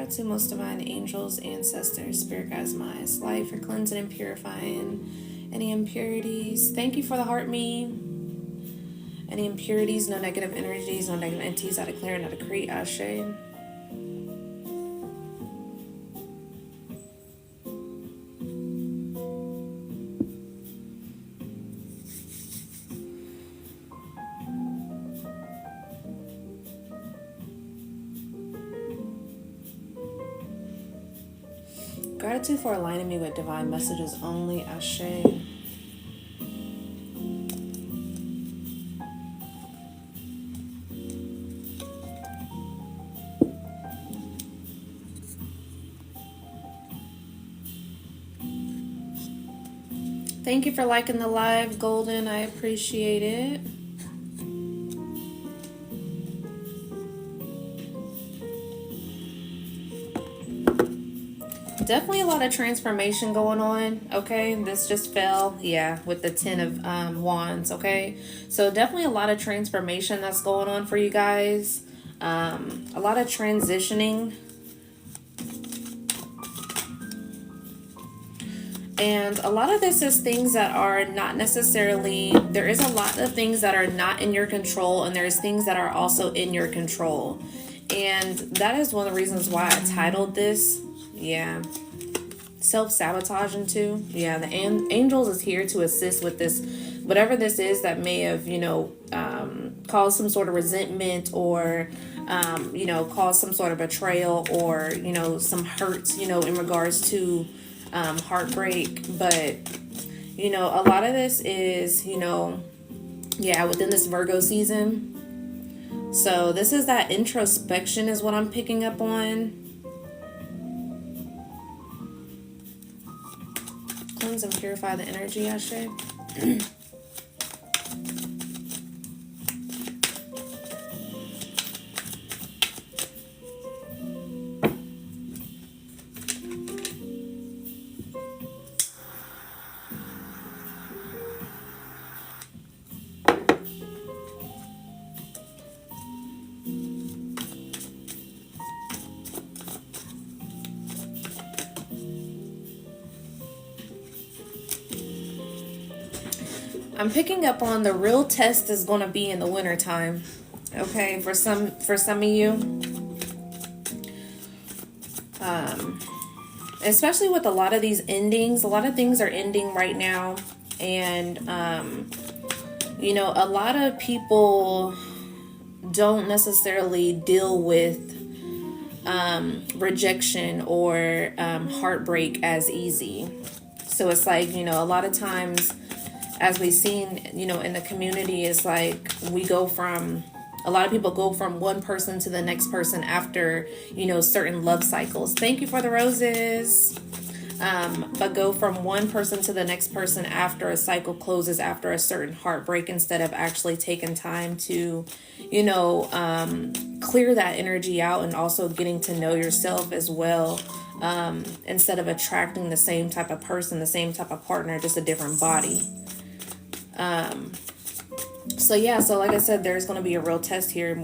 Gratitude, most divine angels, ancestors, spirit guides, my highest life, for cleansing and purifying any impurities. Thank you for the heart me. Any impurities, no negative energies, no negative entities, I declare and I decree. Ashe. Gratitude for aligning me with divine messages only. Ashe. Thank you for liking the live, Golden. I appreciate it. Definitely a lot of transformation going on, okay? This just fell, yeah, with the 10 of Wands, okay? So definitely a lot of transformation that's going on for you guys. A lot of transitioning. And a lot of this is things that are not necessarily, there is a lot of things that are not in your control, and there's things that are also in your control. And that is one of the reasons why I titled this, yeah, self-sabotaging too. Yeah, the angels is here to assist with this, whatever this is that may have, caused some sort of resentment or, caused some sort of betrayal or, some hurts, in regards to heartbreak. But, a lot of this is, within this Virgo season. So this is that introspection is what I'm picking up on. Cleanse and purify the energy, Ashe. I'm picking up on the real test is going to be in the winter time. Okay, for some of you. Especially with a lot of these endings, a lot of things are ending right now. And, a lot of people don't necessarily deal with rejection or heartbreak as easy. So it's like, a lot of times, as we've seen, in the community, it's like a lot of people go from one person to the next person after, certain love cycles. Thank you for the roses. But go from one person to the next person after a cycle closes, after a certain heartbreak, instead of actually taking time to, clear that energy out and also getting to know yourself as well. Instead of attracting the same type of person, the same type of partner, just a different body. So like I said, there's going to be a real test here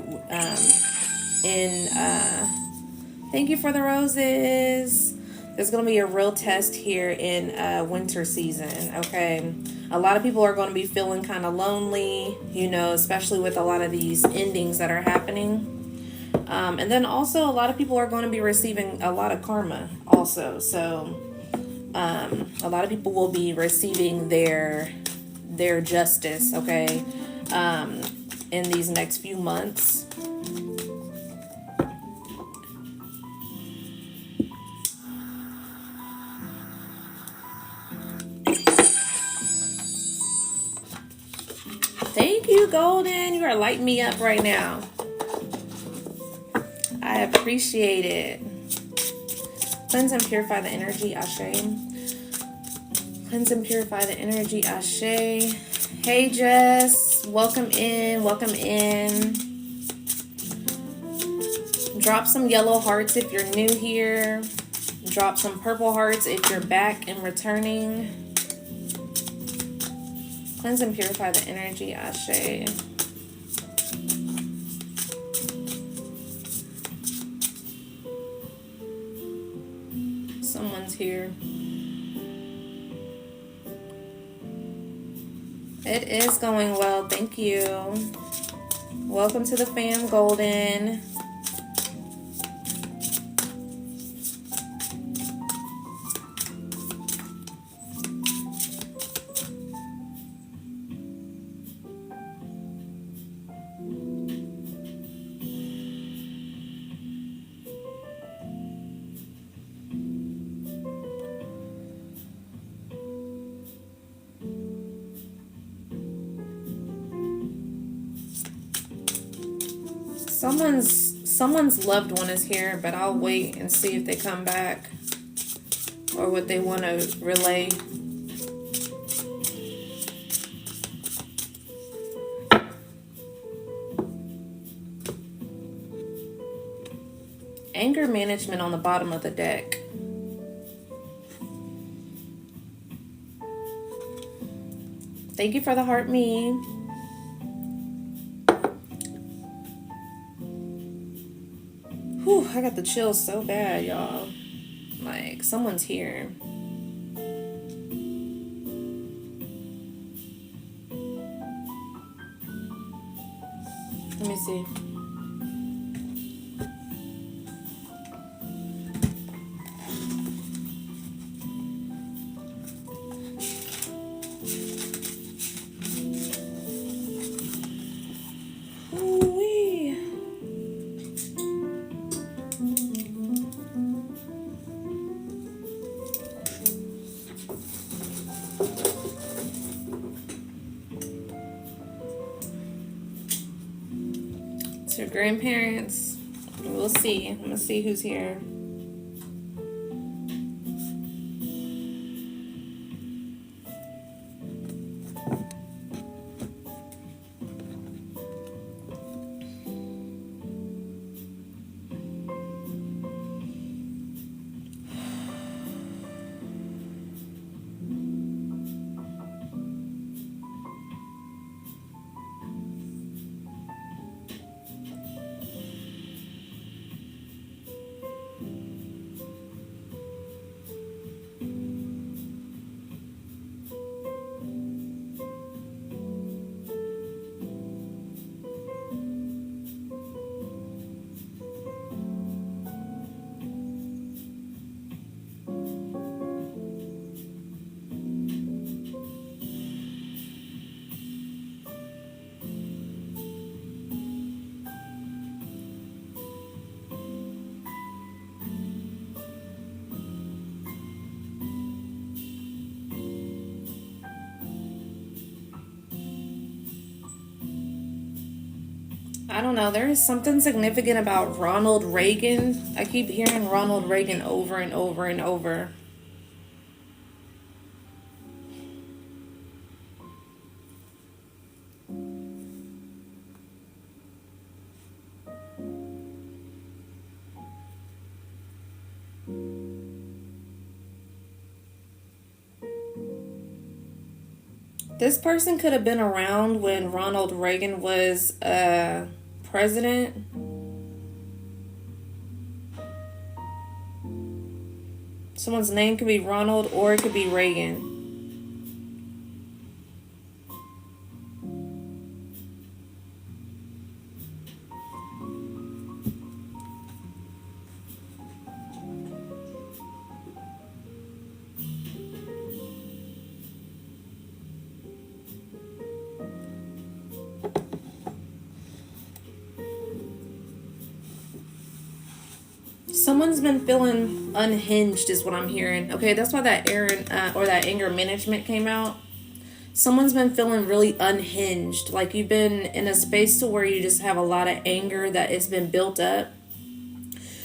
thank you for the roses. There's going to be a real test here in winter season, okay? A lot of people are going to be feeling kind of lonely, especially with a lot of these endings that are happening. And then also a lot of people are going to be receiving a lot of karma also. So a lot of people will be receiving their justice, okay, in these next few months. Thank you, Golden. You are lighting me up right now. I appreciate it. Cleanse and purify the energy, Ashe. Cleanse and purify the energy, Ashe. Hey, Jess. Welcome in. Welcome in. Drop some yellow hearts if you're new here. Drop some purple hearts if you're back and returning. Cleanse and purify the energy, Ashe. It is going well. Thank you. Welcome to the fam, Golden. Someone's loved one is here, but I'll wait and see if they come back or what they want to relay. Anger management on the bottom of the deck. Thank you for the heart, me. Whew, I got the chills so bad, y'all. Like, someone's here. Let me see. Your grandparents. We'll see. I'm gonna see who's here. I don't know. There is something significant about Ronald Reagan. I keep hearing Ronald Reagan over and over and over. This person could have been around when Ronald Reagan was president. Someone's name could be Ronald or it could be Reagan. Someone's been feeling unhinged is what I'm hearing. Okay, that's why that that anger management came out. Someone's been feeling really unhinged. Like you've been in a space to where you just have a lot of anger that has been built up.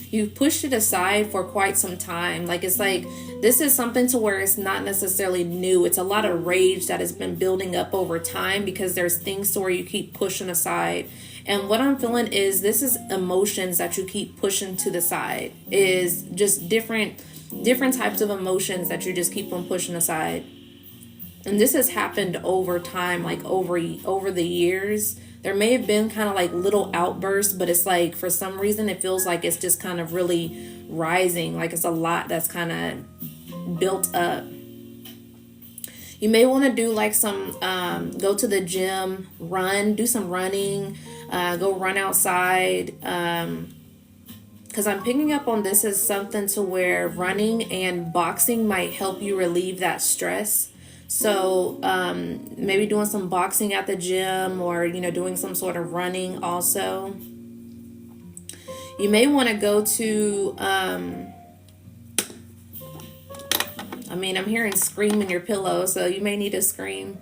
You've pushed it aside for quite some time. Like it's like this is something to where it's not necessarily new. It's a lot of rage that has been building up over time because there's things to where you keep pushing aside. And what I'm feeling is this is emotions that you keep pushing to the side. Is just different types of emotions that you just keep on pushing aside. And this has happened over time, like over the years. There may have been kind of like little outbursts, but it's like for some reason it feels like it's just kind of really rising. Like it's a lot that's kind of built up. You may want to do like some, go to the gym, do some running, go run outside. Because I'm picking up on this as something to where running and boxing might help you relieve that stress. So maybe doing some boxing at the gym, or, doing some sort of running also. You may want to go to, I'm hearing scream in your pillow, so you may need to scream.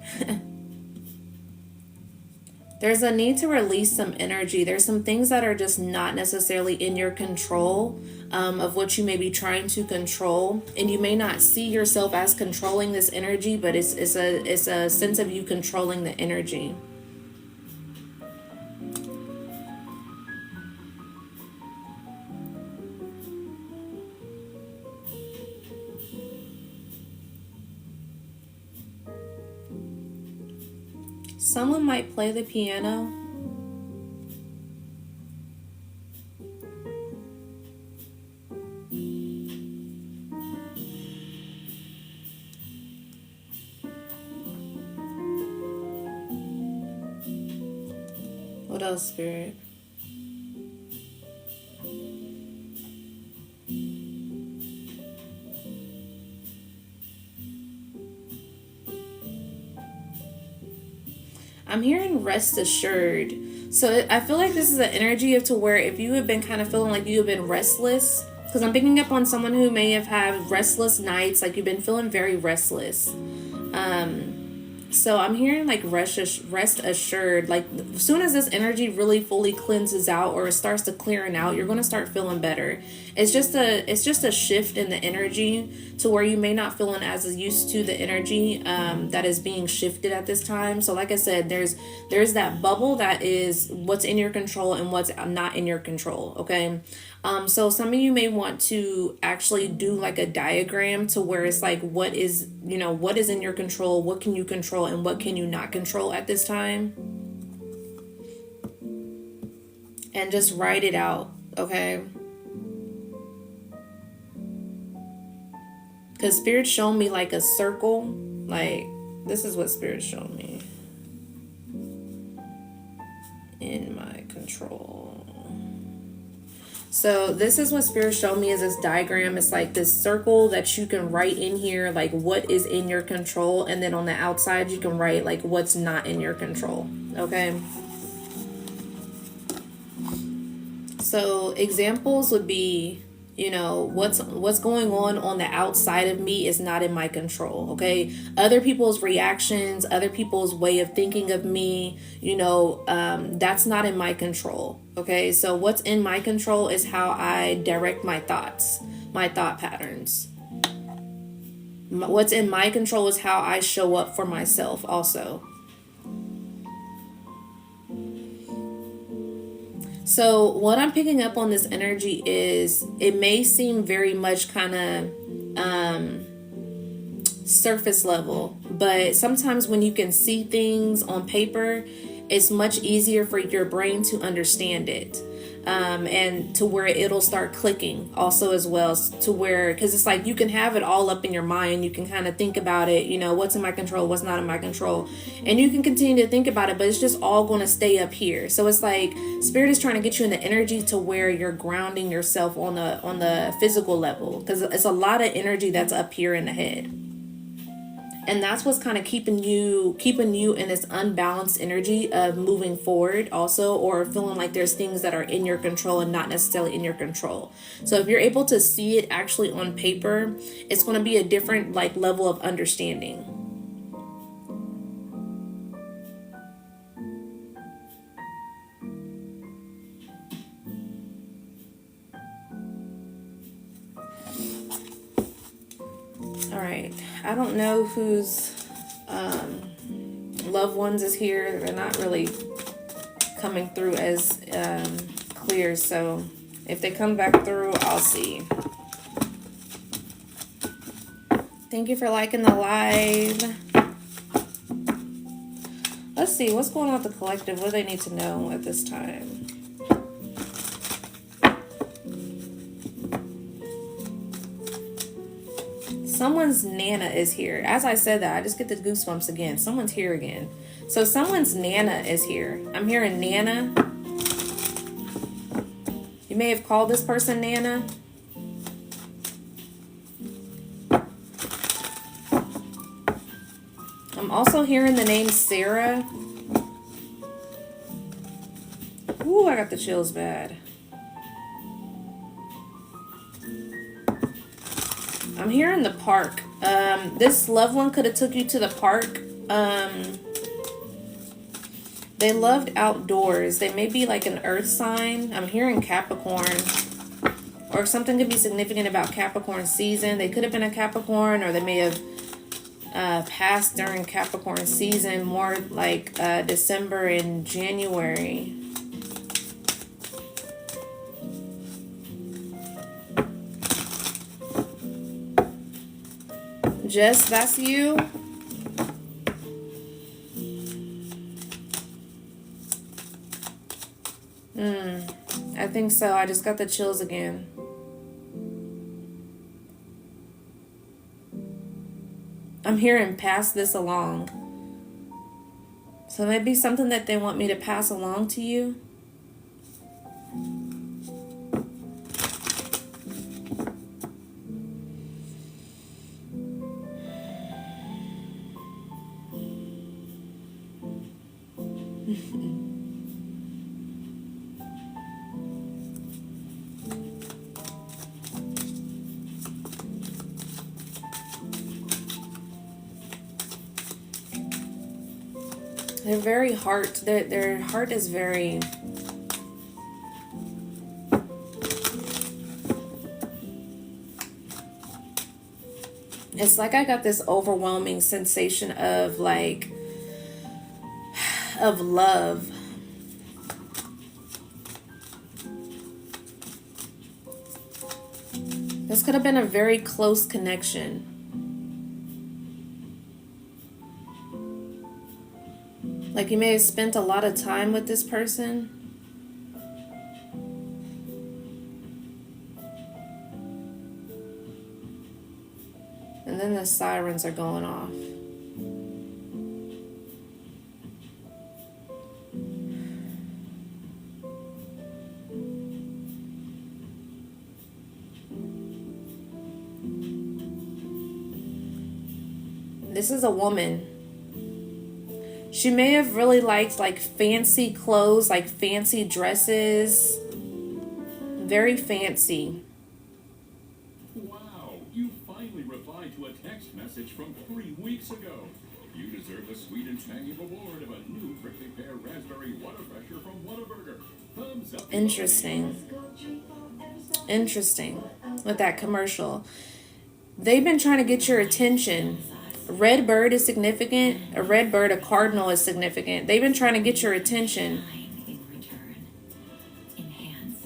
There's a need to release some energy. There's some things that are just not necessarily in your control, of what you may be trying to control. And you may not see yourself as controlling this energy, but it's a sense of you controlling the energy. Someone might play the piano. What else, Spirit? I'm hearing rest assured. So I feel like this is an energy of to where if you have been kind of feeling like you have been restless, because I'm picking up on someone who may have had restless nights, like you've been feeling very restless. So I'm hearing like rest assured. Like as soon as this energy really fully cleanses out, or it starts to clearing out, you're going to start feeling better. It's just a shift in the energy to where you may not feeling as used to the energy that is being shifted at this time. So like I said, there's that bubble that is what's in your control and what's not in your control. Okay. So some of you may want to actually do like a diagram to where it's like, what is in your control, what can you control, and what can you not control at this time, and just write it out. Okay. Because Spirit showed me like a circle. Like, this is what Spirit showed me. In my control. So this is what Spirit showed me, is this diagram. It's like this circle that you can write in here, like what is in your control. And then on the outside, you can write like what's not in your control. Okay. So examples would be, what's going on the outside of me is not in my control. Okay. Other people's reactions, other people's way of thinking of me, that's not in my control. Okay. So what's in my control is how I direct my thoughts, my thought patterns. What's in my control is how I show up for myself also. So what I'm picking up on this energy is it may seem very much kind of surface level, but sometimes when you can see things on paper, it's much easier for your brain to understand it. And to where it'll start clicking also as well, to where, because it's like you can have it all up in your mind, you can kind of think about it, what's in my control, what's not in my control, and you can continue to think about it, but it's just all going to stay up here. So it's like Spirit is trying to get you in the energy to where you're grounding yourself on the physical level, because it's a lot of energy that's up here in the head. And that's what's kind of keeping you in this unbalanced energy of moving forward also, or feeling like there's things that are in your control and not necessarily in your control. So if you're able to see it actually on paper, it's going to be a different like level of understanding. All right. I don't know whose loved ones is here. They're not really coming through as clear. So if they come back through, I'll see. Thank you for liking the live. Let's see. What's going on with the collective? What do they need to know at this time? someone's Nana is here. As I said that, I just get the goosebumps again. Someone's here again. So someone's Nana is here. I'm hearing Nana. You may have called this person Nana. I'm also hearing the name Sarah. Ooh, I got the chills bad. I'm hearing the park. This loved one could have took you to the park. They loved outdoors. They may be like an earth sign. I'm hearing Capricorn. Or something could be significant about Capricorn season. They could have been a Capricorn, or they may have passed during Capricorn season, more like December and January. Jess, that's you? I think so. I just got the chills again. I'm hearing pass this along. So maybe something that they want me to pass along to you. They're very their heart is very it's like I got this overwhelming sensation of like of love. This could have been a very close connection. Like you may have spent a lot of time with this person. And then the sirens are going off. This is a woman. She may have really liked like fancy clothes, like fancy dresses. Very fancy. Wow, you finally replied to a text message from 3 weeks ago. You deserve a sweet and tangy reward of a new prickly pear raspberry Whataburger from Whataburger. Thumbs up. Interesting. Interesting. With that commercial. They've been trying to get your attention. Red bird is significant. A red bird, a cardinal is significant. They've been trying to get your attention. In return, enhance,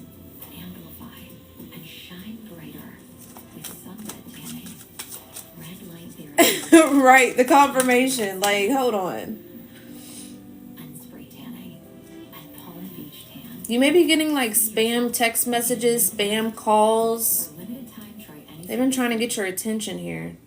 amplify, and shine brighter with sunlit tanning, red light therapy, Right, the confirmation. Like, hold on. and spray tanning, and Palm Beach tan. You may be getting like spam text messages, spam calls. For limited time, try any. They've been trying to get your attention here.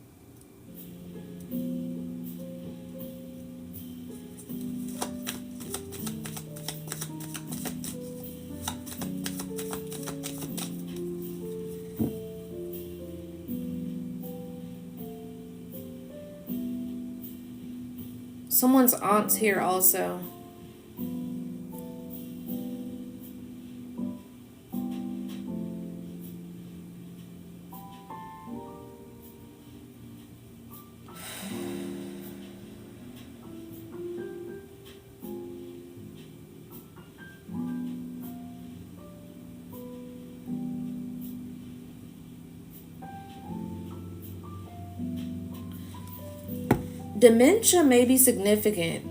Someone's aunt's here also. Dementia may be significant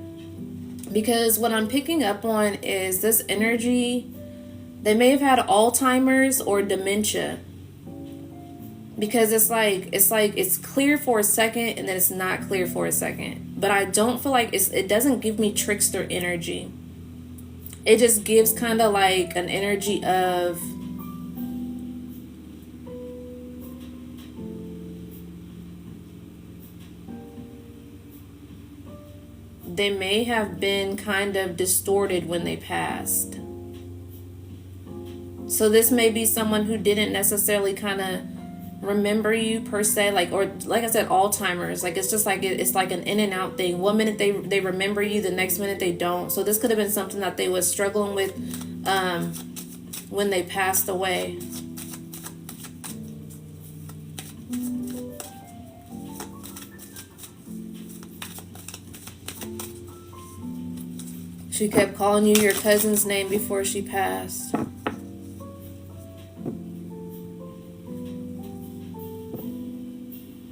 because what I'm picking up on is this energy. They may have had Alzheimer's or dementia, because it's clear for a second and then it's not clear for a second. But I don't feel like it doesn't give me trickster energy. It just gives kind of like an energy of they may have been kind of distorted when they passed. So this may be someone who didn't necessarily kind of remember you per se, like, or like I said, Alzheimer's. Like, it's just like it's like an in and out thing. One minute they remember you, the next minute they don't. So this could have been something that they was struggling with when they passed away. She kept calling you your cousin's name before she passed.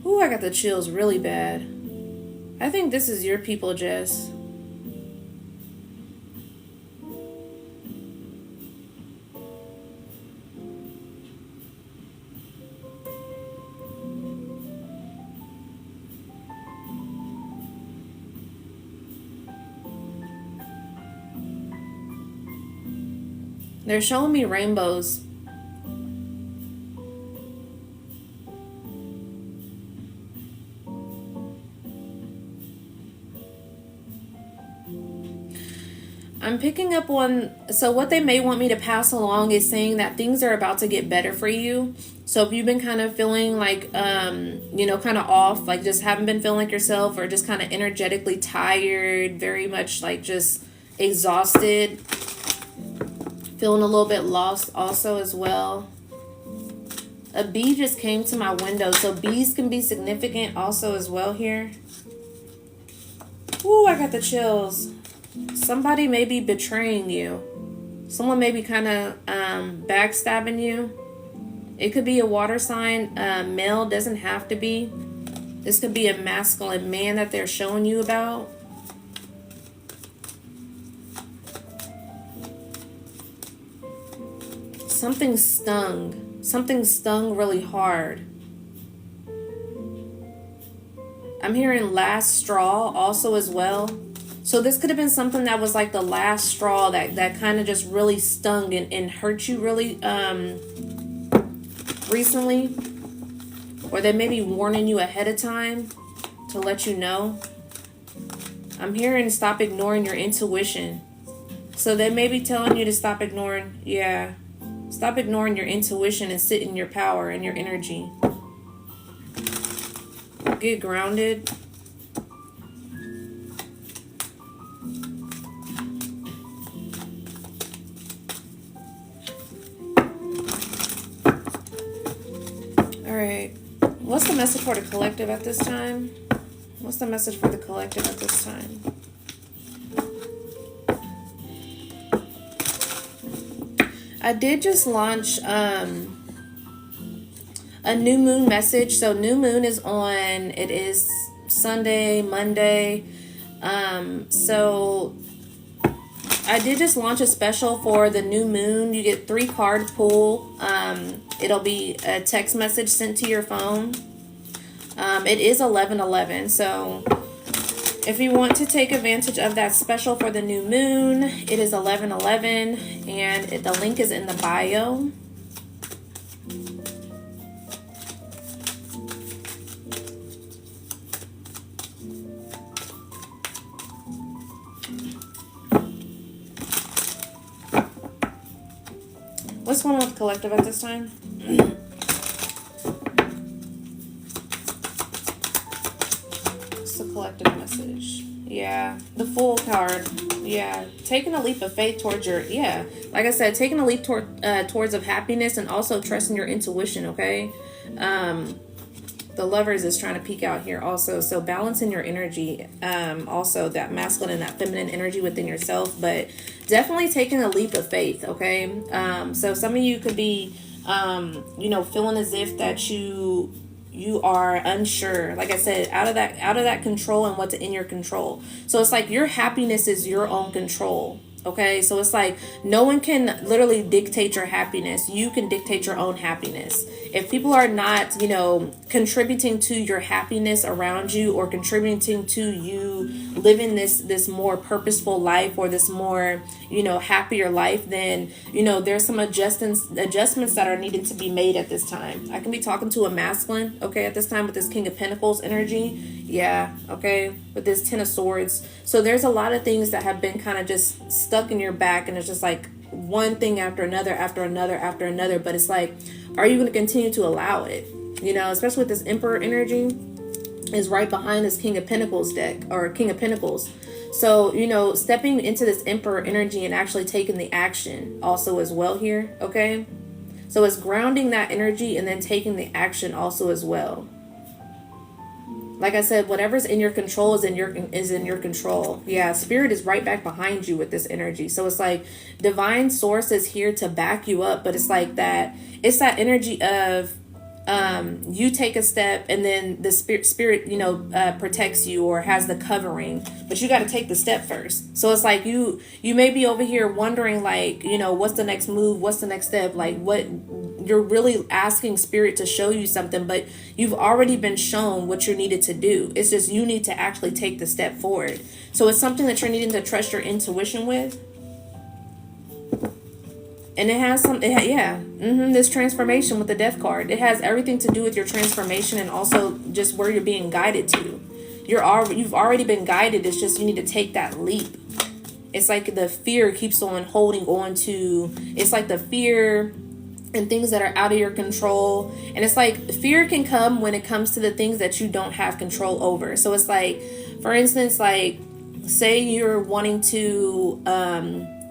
Ooh, I got the chills really bad. I think this is your people, Jess. They're showing me rainbows. I'm picking up on, so what they may want me to pass along is saying that things are about to get better for you. So if you've been kind of feeling like, kind of off, like just haven't been feeling like yourself, or just kind of energetically tired, very much like just exhausted, feeling a little bit lost also as well. A bee just came to my window, so bees can be significant also as well here. Ooh, I got the chills. Somebody may be betraying you. Someone may be kind of backstabbing you. It could be a water sign. Male, doesn't have to be. This could be a masculine man that they're showing you about. Something stung. Something stung really hard. I'm hearing last straw also as well. So this could have been something that was like the last straw that kind of just really stung and hurt you really recently. Or they may be warning you ahead of time to let you know. I'm hearing stop ignoring your intuition. So they may be telling you to stop ignoring, stop ignoring your intuition and sit in your power and your energy. Get grounded. Alright. What's the message for the collective at this time? What's the message for the collective at this time? I did just launch a new moon message. So new moon is on, it is Sunday, Monday. So I did just launch a special for the new moon. You get 3 card pull. It'll be a text message sent to your phone. It is 11/11. So if you want to take advantage of that special for the new moon, it is 11/11, and the link is in the bio. What's going on with the collective at this time? What's the collective message? Yeah, the Fool card. Yeah, taking a leap of faith towards your, like I said, taking a leap towards of happiness, and also trusting your intuition, okay? The Lovers is trying to peek out here also. So balancing your energy, also that masculine and that feminine energy within yourself, but definitely taking a leap of faith, okay? So some of you could be, feeling as if that you are unsure, like I said, out of that control and what's in your control. So it's like your happiness is your own control. Okay, so it's like no one can literally dictate your happiness. You can dictate your own happiness. if people are not, contributing to your happiness around you, or contributing to you living this more purposeful life, or this more, happier life, then, there's some adjustments that are needed to be made at this time. I can be talking to a masculine, okay, at this time, with this King of Pentacles energy. Yeah, okay, with this Ten of Swords. So there's a lot of things that have been kind of just stuck in your back, and it's just like one thing after another, after another, after another. But it's like, are you going to continue to allow it? Especially with this Emperor energy is right behind this King of Pentacles deck, or King of Pentacles. So, stepping into this Emperor energy and actually taking the action also as well here, okay? So it's grounding that energy and then taking the action also as well. Like I said, whatever's in your control is in your control. Yeah, Spirit is right back behind you with this energy. So it's like divine source is here to back you up, but it's like that. It's that energy of you take a step, and then the spirit protects you or has the covering, but you got to take the step first. So it's like you may be over here wondering, like, what's the next move, what's the next step, like what you're really asking Spirit to show you something, but you've already been shown what you needed to do. It's just you need to actually take the step forward. So it's something that you're needing to trust your intuition with. And it has this transformation with the Death card. It has everything to do with your transformation, and also just where you're being guided to. You've already been guided. It's just you need to take that leap. It's like the fear keeps on holding on to. It's like the fear and things that are out of your control. And it's like fear can come when it comes to the things that you don't have control over. So it's like, for instance, like say you're wanting to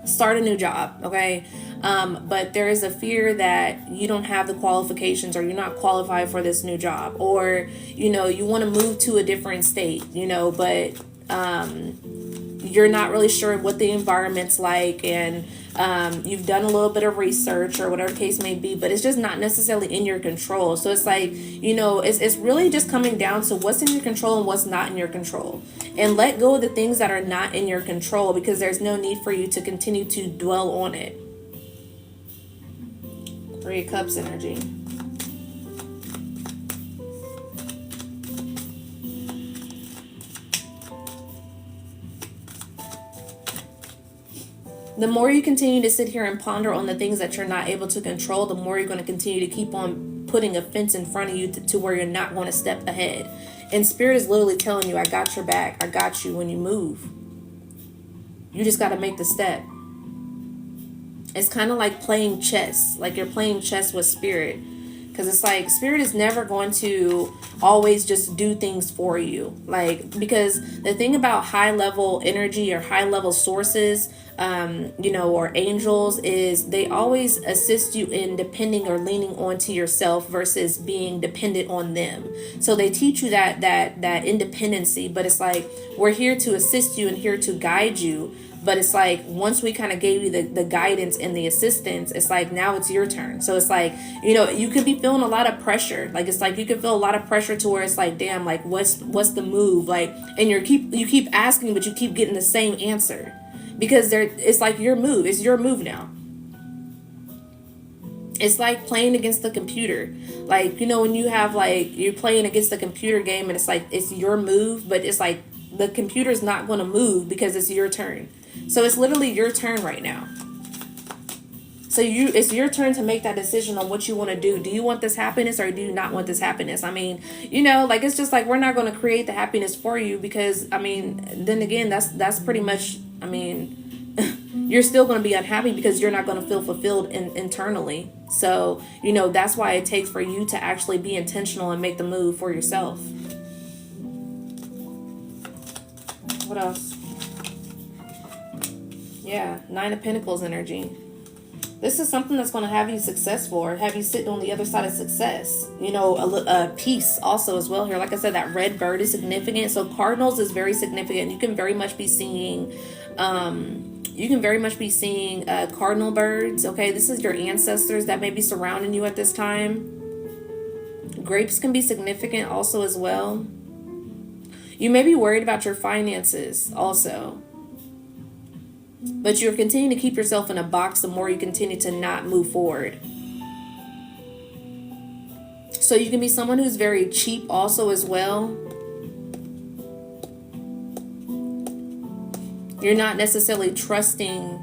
start a new job, okay? But there is a fear that you don't have the qualifications, or you're not qualified for this new job, or, you want to move to a different state, but you're not really sure what the environment's like, and you've done a little bit of research or whatever the case may be, but it's just not necessarily in your control. So it's like, it's really just coming down to what's in your control and what's not in your control. And let go of the things that are not in your control, because there's no need for you to continue to dwell on it. Three of Cups energy. The more you continue to sit here and ponder on the things that you're not able to control, the more you're going to continue to keep on putting a fence in front of you to where you're not going to step ahead. And Spirit is literally telling you, I got your back. I got you when you move. You just got to make the step. It's kind of like playing chess. Like you're playing chess with Spirit. Because it's like Spirit is never going to always just do things for you. Like, because the thing about high level energy or high level sources, or angels, is they always assist you in depending or leaning onto yourself versus being dependent on them. So they teach you that independency, but it's like, we're here to assist you and here to guide you. But it's like, once we kind of gave you the guidance and the assistance, it's like, now it's your turn. So it's like, you could be feeling a lot of pressure. Like, it's like, you could feel a lot of pressure to where it's like, damn, like, what's the move? Like, and you keep asking, but you keep getting the same answer. Because it's like your move. It's your move now. It's like playing against the computer. Like, when you have, like, you're playing against the computer game, and it's like, it's your move, but it's like, the computer's not going to move because it's your turn. So it's literally your turn right now. So it's your turn to make that decision on what you want to do. Do you want this happiness, or do you not want this happiness? I mean, like, it's just like, we're not going to create the happiness for you, because, I mean, then again, that's pretty much, I mean, you're still going to be unhappy because you're not going to feel fulfilled internally. So, that's why it takes for you to actually be intentional and make the move for yourself. What else? Yeah, Nine of Pentacles energy. This is something that's going to have you successful, or have you sitting on the other side of success. A peace also as well here. Like I said, that red bird is significant. So cardinals is very significant. You can very much be seeing, cardinal birds. Okay, this is your ancestors that may be surrounding you at this time. Grapes can be significant also as well. You may be worried about your finances also. But you're continuing to keep yourself in a box the more you continue to not move forward. So you can be someone who's very cheap also as well. You're not necessarily trusting,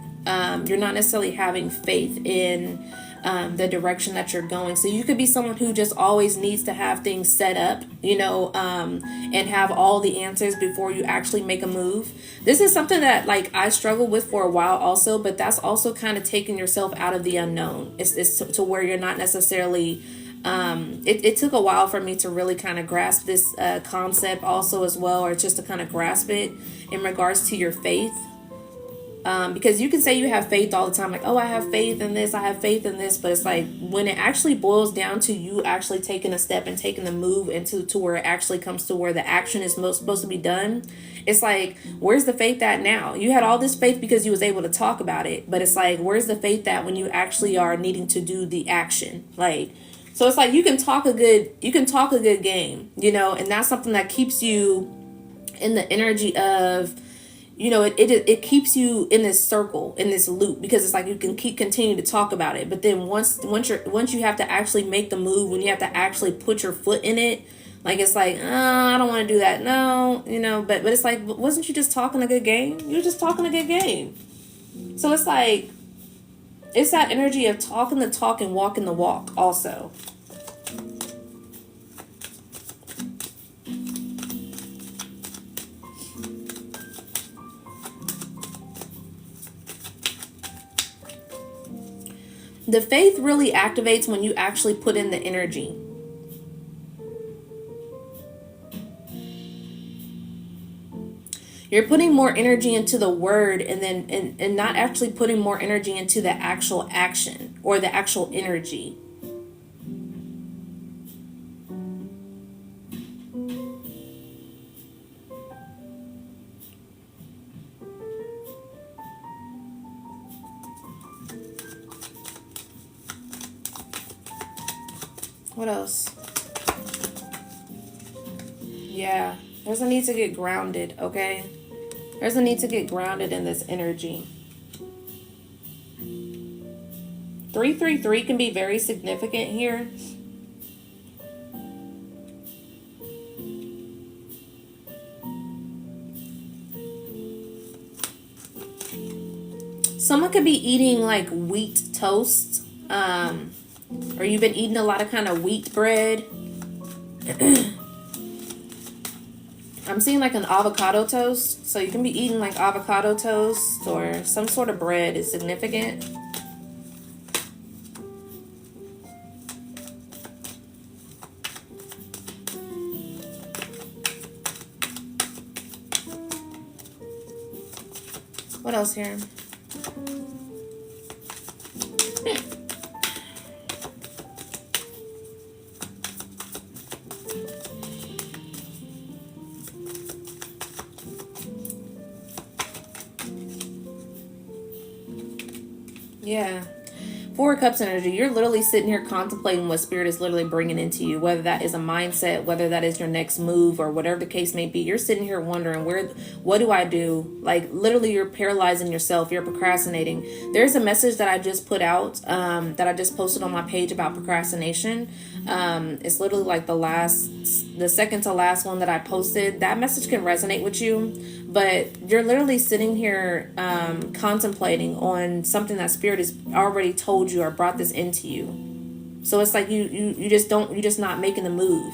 you're not necessarily having faith in the direction that you're going. So you could be someone who just always needs to have things set up, and have all the answers before you actually make a move. This is something that like I struggled with for a while also, but that's also kind of taking yourself out of the unknown. It's to where you're not necessarily, it took a while for me to really kind of grasp this concept also as well, or just to kind of grasp it in regards to your faith. Because you can say you have faith all the time, like, oh, I have faith in this, I have faith in this, but it's like when it actually boils down to you actually taking a step and taking the move into to where it actually comes to where the action is supposed to be done, it's like, where's the faith at now? You had all this faith because you was able to talk about it, but it's like, where's the faith at when you actually are needing to do the action? Like, so it's like you can talk a good game, and that's something that keeps you in the energy of, it keeps you in this circle, in this loop, because it's like you can continue to talk about it, but then once you have to actually make the move, when you have to actually put your foot in it, like it's like, I don't want to do that, no, but it's like, wasn't you just talking a good game? You were just talking a good game. So it's like, it's that energy of talking the talk and walking the walk also. The faith really activates when you actually put in the energy. You're putting more energy into the word and not actually putting more energy into the actual action or the actual energy. What else? Yeah, there's a need to get grounded, okay? There's a need to get grounded in this energy. 333 can be very significant here. Someone could be eating like wheat toast, or you've been eating a lot of kind of wheat bread. I'm seeing like an avocado toast. So you can be eating like avocado toast or some sort of bread is significant. What else here? Yeah. Four of Cups energy. You're literally sitting here contemplating what Spirit is literally bringing into you, whether that is a mindset, whether that is your next move, or whatever the case may be. You're sitting here wondering, what do I do? Like, literally, you're paralyzing yourself. You're procrastinating. There's a message that I just put out, that I just posted on my page about procrastination. It's literally like the second to last one that I posted. That message can resonate with you, but you're literally sitting here contemplating on something that Spirit has already told you or brought this into you. So it's like you're just not making the move.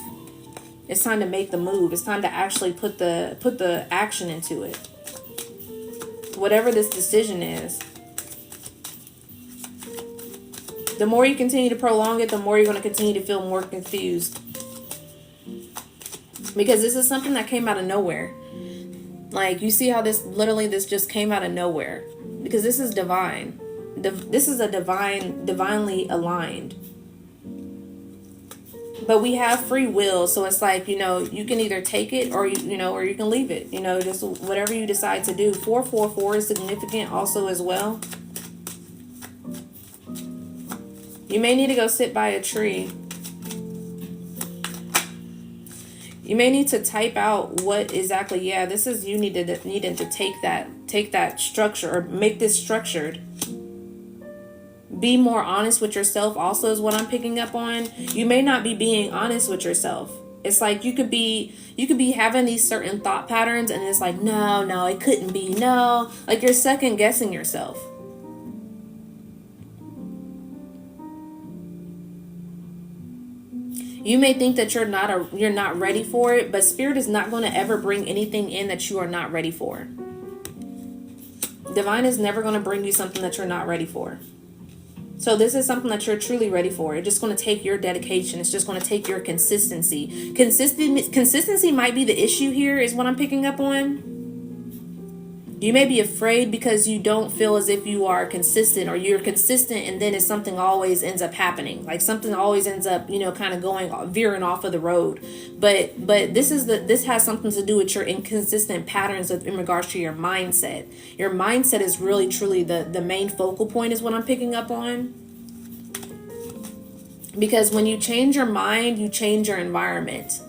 It's time to make the move. It's time to actually put the action into it. Whatever this decision is. The more you continue to prolong it, the more you're going to continue to feel more confused. Because this is something that came out of nowhere. Like, you see how this just came out of nowhere. Because this is divine. This is a divinely aligned. But we have free will, so it's like, you can either take it or or you can leave it. Just whatever you decide to do. 444 is significant also as well. You may need to go sit by a tree. You may need to type out what exactly. Yeah, this is you needing to take that structure or make this structured. Be more honest with yourself also is what I'm picking up on. You may not be being honest with yourself. It's like you could be having these certain thought patterns and it's like, no, it couldn't be. No, like you're second guessing yourself. You may think that you're not ready for it, but spirit is not going to ever bring anything in that you are not ready for. Divine is never going to bring you something that you're not ready for. So this is something that you're truly ready for. It's just going to take your dedication. It's just going to take your consistency. Consistency might be the issue here is what I'm picking up on. You may be afraid because you don't feel as if you are consistent, or you're consistent and then something always ends up happening. Like something always ends up, kind of veering off of the road. But this has something to do with your inconsistent patterns in regards to your mindset. Your mindset is really truly the main focal point is what I'm picking up on. Because when you change your mind, you change your environment.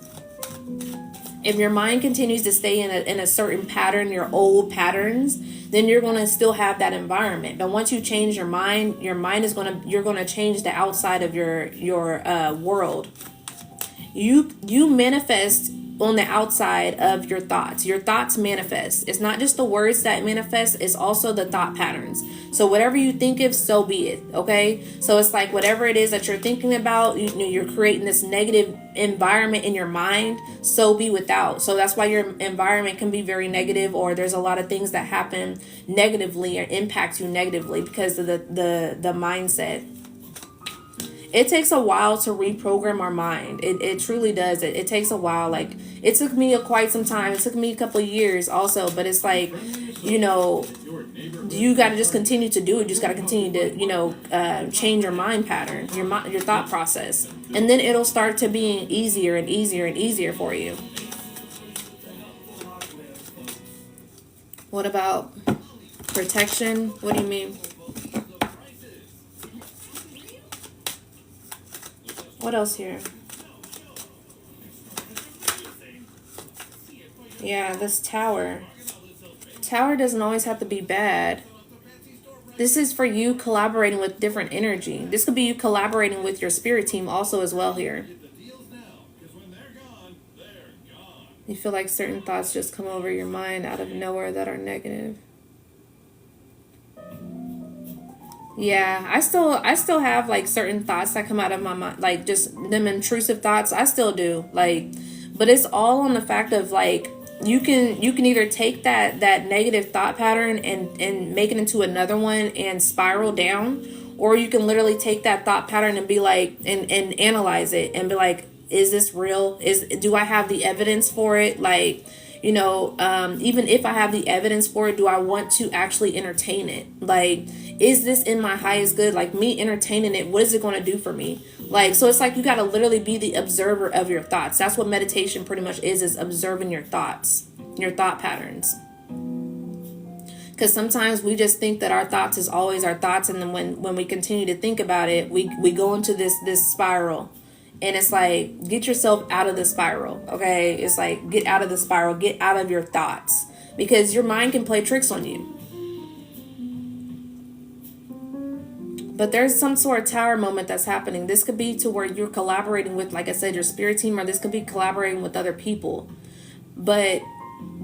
If your mind continues to stay in a certain pattern, your old patterns, then you're going to still have that environment. But once you change your mind you're going to change the outside of your world. You manifest on the outside of your thoughts. Your thoughts manifest. It's not just the words that manifest, it's also the thought patterns. So whatever you think of, so be it. Okay. So it's like whatever it is that you're thinking about, you're creating this negative environment in your mind, so be without. So that's why your environment can be very negative, or there's a lot of things that happen negatively or impact you negatively because of the mindset. It takes a while to reprogram our mind. It truly does. It takes a while. Like it took me quite some time. It took me a couple of years also, but it's like, you got to just continue to do it. You just got to continue to, change your mind pattern, your thought process. And then it'll start to being easier and easier and easier for you. What about protection? What do you mean? What else here? Yeah, this tower. Tower doesn't always have to be bad. This is for you collaborating with different energy. This could be you collaborating with your spirit team also as well here. You feel like certain thoughts just come over your mind out of nowhere that are negative. Yeah, I still have like certain thoughts that come out of my mind, like just them intrusive thoughts. I still do, but it's all on the fact of like you can either take that negative thought pattern and make it into another one and spiral down, or you can literally take that thought pattern and be like and analyze it and be like, is this real? Do I have the evidence for it? Like, even if I have the evidence for it, do I want to actually entertain it? Like, is this in my highest good? Like me entertaining it, what is it going to do for me? Like, so it's like you got to literally be the observer of your thoughts. That's what meditation pretty much is observing your thoughts, your thought patterns. Because sometimes we just think that our thoughts is always our thoughts. And then when we continue to think about it, we go into this spiral. And it's like, get yourself out of the spiral, okay? It's like, get out of the spiral, get out of your thoughts. Because your mind can play tricks on you. But there's some sort of tower moment that's happening. This could be to where you're collaborating with, like I said, your spirit team, or this could be collaborating with other people. But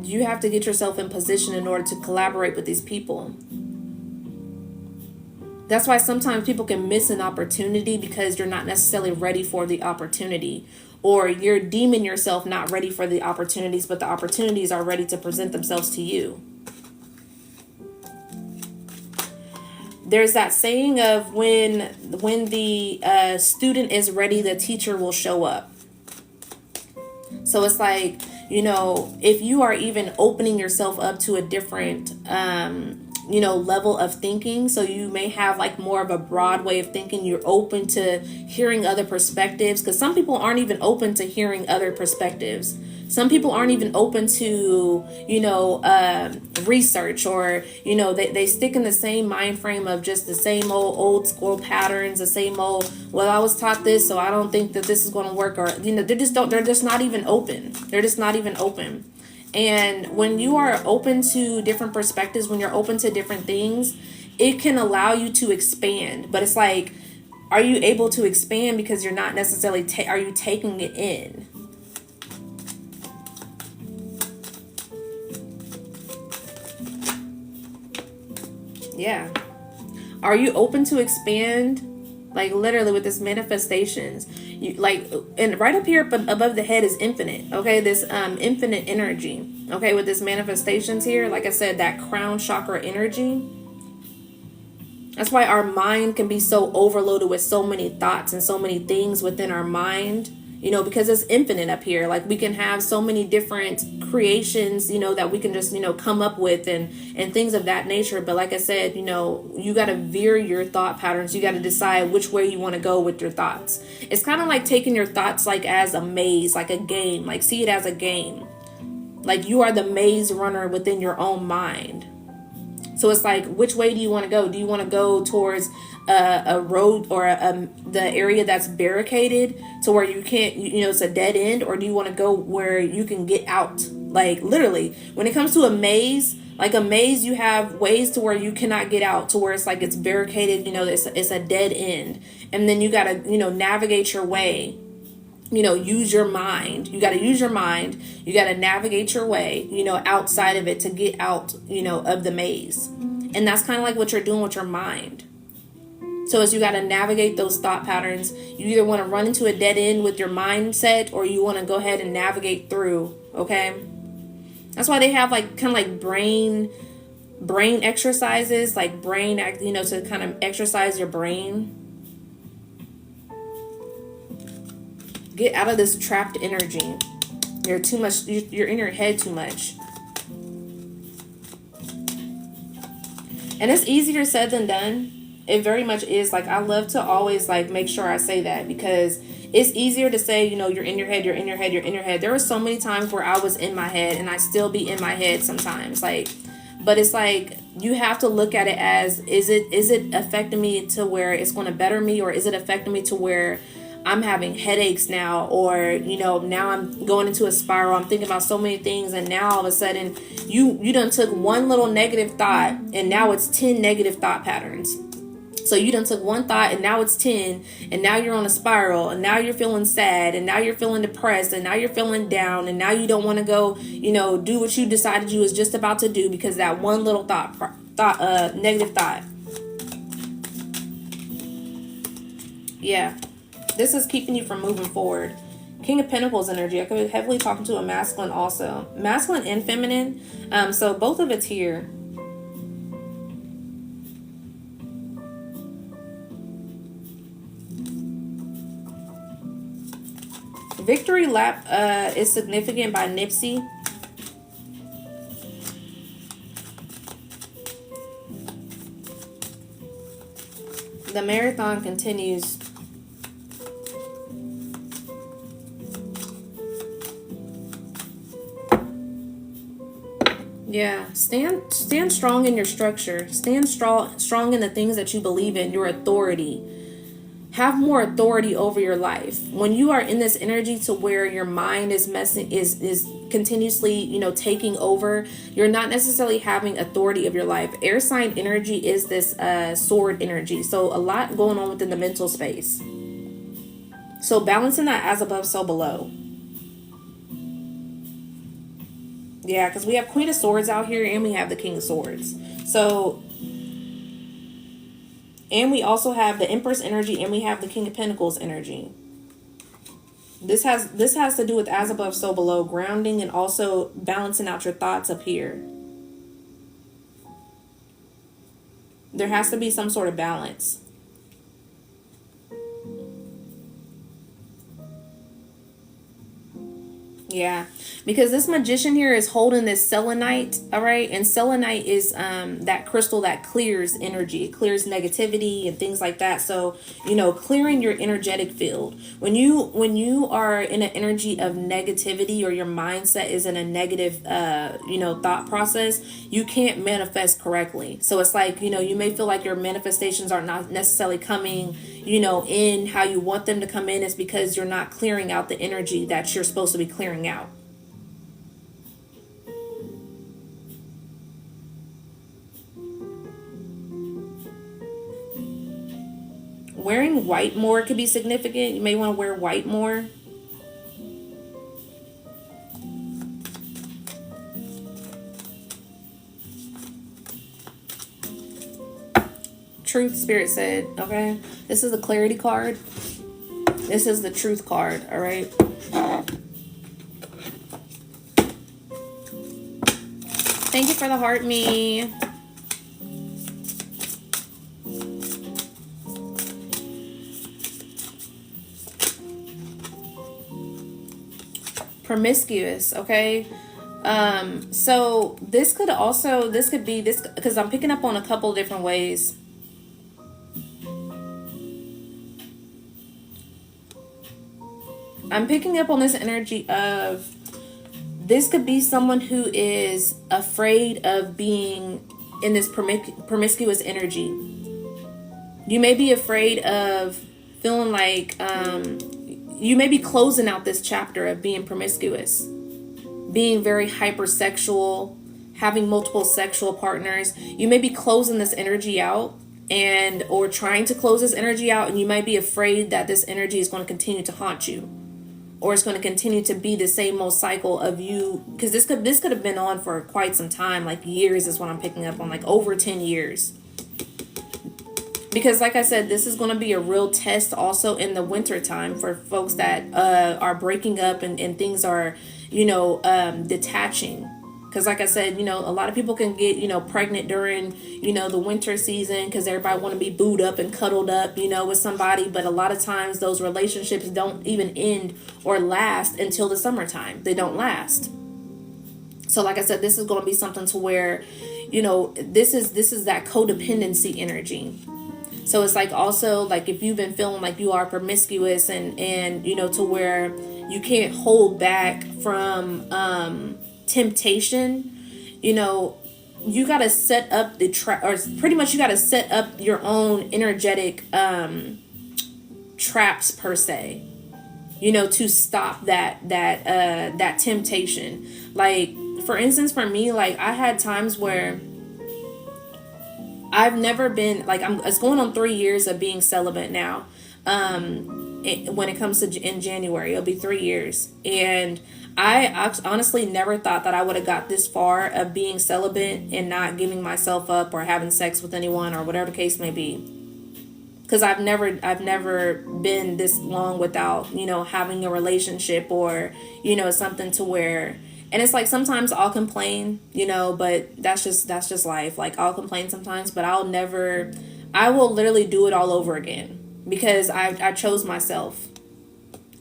you have to get yourself in position in order to collaborate with these people. That's why sometimes people can miss an opportunity because you're not necessarily ready for the opportunity, or you're deeming yourself not ready for the opportunities, but the opportunities are ready to present themselves to you. There's that saying of when the student is ready, the teacher will show up. So it's like, if you are even opening yourself up to a different level of thinking. So you may have like more of a broad way of thinking. You're open to hearing other perspectives, because some people aren't even open to hearing other perspectives. Some people aren't even open to, research, or, they stick in the same mind frame of just the same old school patterns, the same old, well, I was taught this, so I don't think that this is going to work, or, they're just not even open. They're just not even open. And when you are open to different perspectives, when you're open to different things, it can allow you to expand, but it's like, are you able to expand because you're not necessarily are you taking it in? Yeah. Are you open to expand? Like literally with this manifestations, you like, and right up here above the head is infinite. Okay, this infinite energy. Okay, with this manifestations here, like I said, that crown chakra energy. That's why our mind can be so overloaded with so many thoughts and so many things within our mind, you know, because it's infinite up here. Like we can have so many different creations, you know, that we can just, you know, come up with and things of that nature. But like I said, you know, you got to veer your thought patterns. You got to decide which way you want to go with your thoughts. It's kind of like taking your thoughts like as a maze, like a game, like see it as a game. Like you are the maze runner within your own mind. So it's like, which way do you want to go? Do you want to go towards a road or the area that's barricaded to where you can't, you know, it's a dead end? Or do you want to go where you can get out? Like literally, when it comes to a maze, like a maze, you have ways to where you cannot get out, to where it's like it's barricaded, you know, it's a dead end. And then you got to, you know, navigate your way. You know, use your mind. You got to use your mind. You got to navigate your way, you know, outside of it to get out, you know, of the maze. And that's kind of like what you're doing with your mind. So as you got to navigate those thought patterns, you either want to run into a dead end with your mindset or you want to go ahead and navigate through. Okay. That's why they have like kind of like brain exercises, like brain, you know, to kind of exercise your brain. Get out of this trapped energy. You're too much. You're in your head too much. And it's easier said than done. It very much is. Like, I love to always like make sure I say that, because it's easier to say, you know, you're in your head, you're in your head, you're in your head. There were so many times where I was in my head and I still be in my head sometimes. Like, but it's like, you have to look at it as, is it affecting me to where it's going to better me, or is it affecting me to where I'm having headaches now, or, you know, now I'm going into a spiral. I'm thinking about so many things, and now all of a sudden you done took one little negative thought and now it's 10 negative thought patterns. So you done took one thought and now it's 10, and now you're on a spiral, and now you're feeling sad, and now you're feeling depressed, and now you're feeling down, and now you don't want to go, you know, do what you decided you was just about to do because that one little negative thought. Yeah. This is keeping you from moving forward. King of Pentacles energy. I could be heavily talking to a masculine also. Masculine and feminine. So both of it's here. Victory Lap is significant by Nipsey. The marathon continues. Yeah, stand strong in your structure. Stand strong in the things that you believe in, your authority. Have more authority over your life. When you are in this energy to where your mind is continuously, you know, taking over, you're not necessarily having authority of your life. Air sign energy is this sword energy. So a lot going on within the mental space. So balancing that as above, so below. Yeah, because we have Queen of Swords out here and we have the King of Swords. So, and we also have the Empress energy and we have the King of Pentacles energy. This has to do with as above, so below, grounding and also balancing out your thoughts up here. There has to be some sort of balance. Yeah, because this magician here is holding this selenite, all right? And selenite is that crystal that clears energy. It clears negativity and things like that. So, you know, clearing your energetic field. When you are in an energy of negativity, or your mindset is in a negative, you know, thought process, you can't manifest correctly. So it's like, you know, you may feel like your manifestations are not necessarily coming, you know, in how you want them to come in. Is because you're not clearing out the energy that you're supposed to be clearing out. wearing white more could be significant. You may want to wear white more. Truth, Spirit said, okay? This is a clarity card. This is the truth card, all right? Thank you for the heart, me. Promiscuous, okay? So this could be this, because I'm picking up on a couple different ways. I'm picking up on this energy of, this could be someone who is afraid of being in this promiscuous energy. You may be afraid of feeling like you may be closing out this chapter of being promiscuous, being very hypersexual, having multiple sexual partners. You may be closing this energy out or trying to close this energy out, and you might be afraid that this energy is going to continue to haunt you. Or it's going to continue to be the same old cycle of you, because this could have been on for quite some time, like years is what I'm picking up on, like over 10 years. Because like I said, this is going to be a real test also in the winter time for folks that are breaking up and things are, detaching. Because like I said, a lot of people can get, pregnant during, the winter season because everybody want to be booed up and cuddled up, with somebody. But a lot of times those relationships don't even end or last until the summertime. They don't last. So like I said, this is going to be something to where, this is that codependency energy. So it's like also like if you've been feeling like you are promiscuous and to where you can't hold back from temptation, you got to set up or pretty much you got to set up your own energetic traps per se, to stop that temptation. Like for instance, for me, like I had times where I've never been like, it's going on 3 years of being celibate now. When it comes to in January, it'll be 3 years. And I honestly never thought that I would have got this far of being celibate and not giving myself up or having sex with anyone or whatever the case may be. Because I've never been this long without, having a relationship or, something to where, and it's like sometimes I'll complain, but that's just life. Like I'll complain sometimes, but I will literally do it all over again because I chose myself.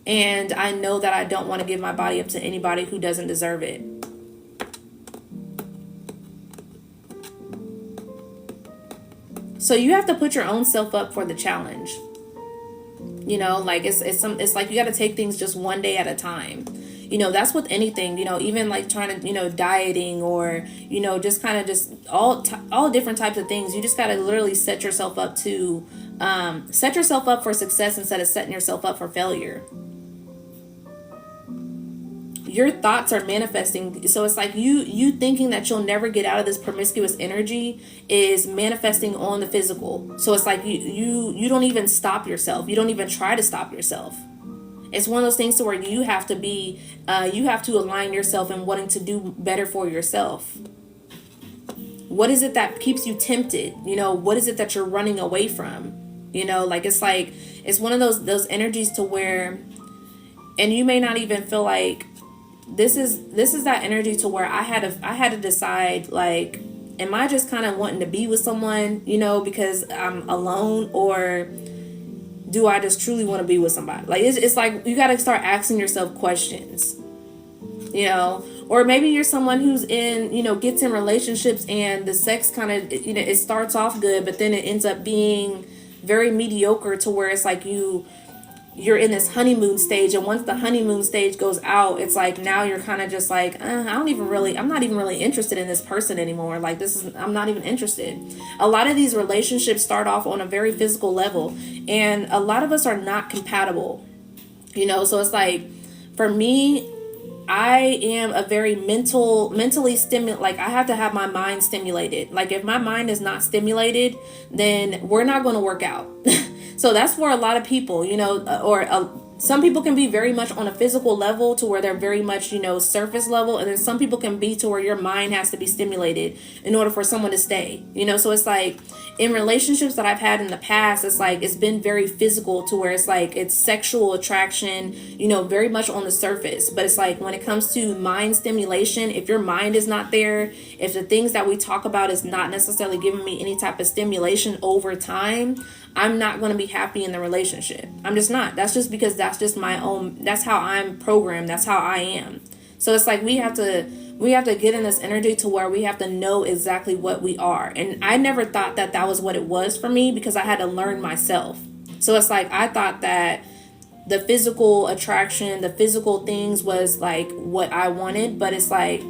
And I know that I don't want to give my body up to anybody who doesn't deserve it. So you have to put your own self up for the challenge. Like it's like you got to take things just one day at a time. That's with anything, even like trying to, dieting or, just kind of just all different types of things. You just got to literally set yourself up for success instead of setting yourself up for failure. Your thoughts are manifesting. So it's like you thinking that you'll never get out of this promiscuous energy is manifesting on the physical. So it's like you don't even stop yourself. You don't even try to stop yourself. It's one of those things to where you have to align yourself and wanting to do better for yourself. What is it that keeps you tempted? What is it that you're running away from? It's one of those energies to where, and you may not even feel like this is that energy to where I had to decide, like, am I just kind of wanting to be with someone, because I'm alone, or do I just truly want to be with somebody? Like it's like you got to start asking yourself questions, or maybe you're someone who's gets in relationships and the sex kind of, it starts off good, but then it ends up being very mediocre to where it's like you're in this honeymoon stage, and once the honeymoon stage goes out, it's like now you're kind of just like, I'm not even really interested in this person anymore. Like I'm not even interested. A lot of these relationships start off on a very physical level, and a lot of us are not compatible, so it's like, for me, I am a very mentally stimulated. Like I have to have my mind stimulated. Like if my mind is not stimulated, then we're not going to work out. So that's for a lot of people, some people can be very much on a physical level to where they're very much, surface level. And then some people can be to where your mind has to be stimulated in order for someone to stay, so it's like in relationships that I've had in the past, it's like, it's been very physical to where it's like, it's sexual attraction, very much on the surface. But it's like, when it comes to mind stimulation, if your mind is not there, if the things that we talk about is not necessarily giving me any type of stimulation over time, I'm not going to be happy in the relationship. I'm just not. That's just because that's just my own, that's how I'm programmed. That's how I am. So it's like we have to get in this energy to where we have to know exactly what we are. And I never thought that that was what it was for me, because I had to learn myself. So it's like, I thought that the physical attraction, the physical things was like what I wanted. But it's like,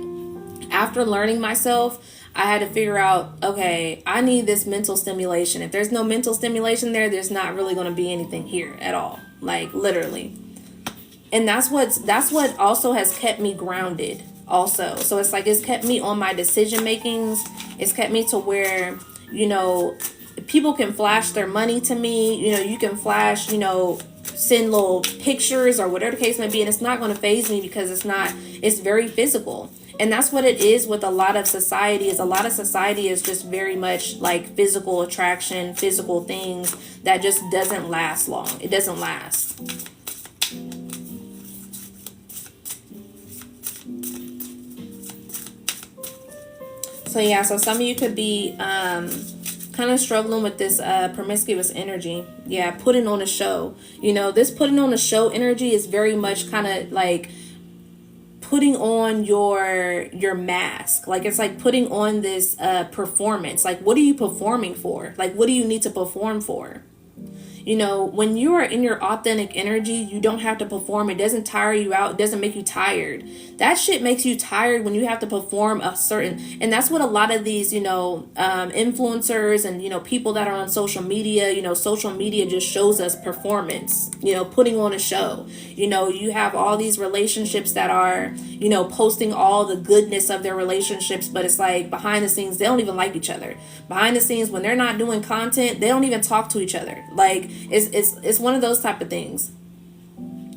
after learning myself, I had to figure out, okay, I need this mental stimulation. If there's no mental stimulation there, there's not really going to be anything here at all. Like, literally. And that's what also has kept me grounded also. So it's like, it's kept me on my decision makings. It's kept me to where, people can flash their money to me. You can flash, send little pictures or whatever the case may be. And it's not going to faze me, because it's very physical. And that's what it is with a lot of society. A lot of society is just very much like physical attraction, physical things that just doesn't last long. It doesn't last. So yeah, so some of you could be kind of struggling with this promiscuous energy. Yeah, putting on a show. This putting on a show energy is very much kind of like putting on your mask. Like, it's like putting on this performance. Like, what are you performing for? Like, what do you need to perform for? When you are in your authentic energy, you don't have to perform. It doesn't tire you out. It doesn't make you tired. That shit makes you tired when you have to perform a certain, and that's what a lot of these, influencers and, people that are on social media, social media just shows us performance, putting on a show. You have all these relationships that are, posting all the goodness of their relationships, but it's like behind the scenes, they don't even like each other. Behind the scenes, when they're not doing content, they don't even talk to each other. Like, it's one of those type of things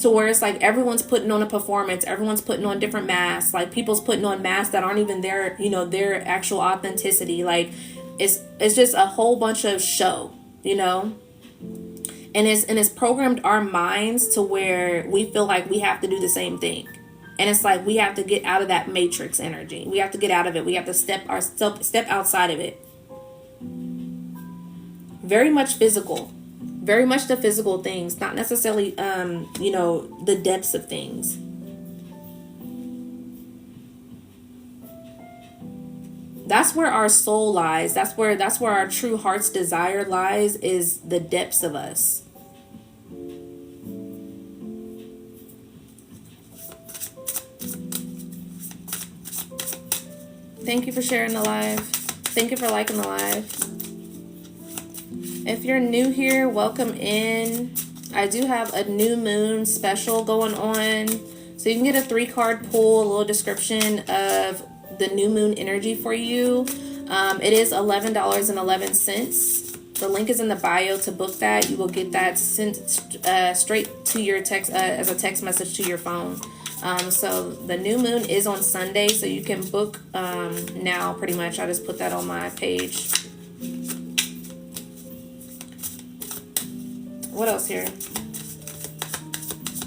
to where it's like everyone's putting on a performance, everyone's putting on different masks, like people's putting on masks that aren't even their, their actual authenticity. Like, it's just a whole bunch of show, and it's programmed our minds to where we feel like we have to do the same thing. And it's like, we have to get out of that matrix energy. We have to get out of it. We have to step outside of it. Very much physical. Very much the physical things, not necessarily, the depths of things. That's where our soul lies. That's where our true heart's desire lies, is the depths of us. Thank you for sharing the live. Thank you for liking the live. If you're new here, welcome in. I do have a new moon special going on. So you can get a 3-card pull, a little description of the new moon energy for you. It is $11.11. The link is in the bio to book that. You will get that sent straight to your text as a text message to your phone. So the new moon is on Sunday, so you can book now pretty much. I just put that on my page. What else here?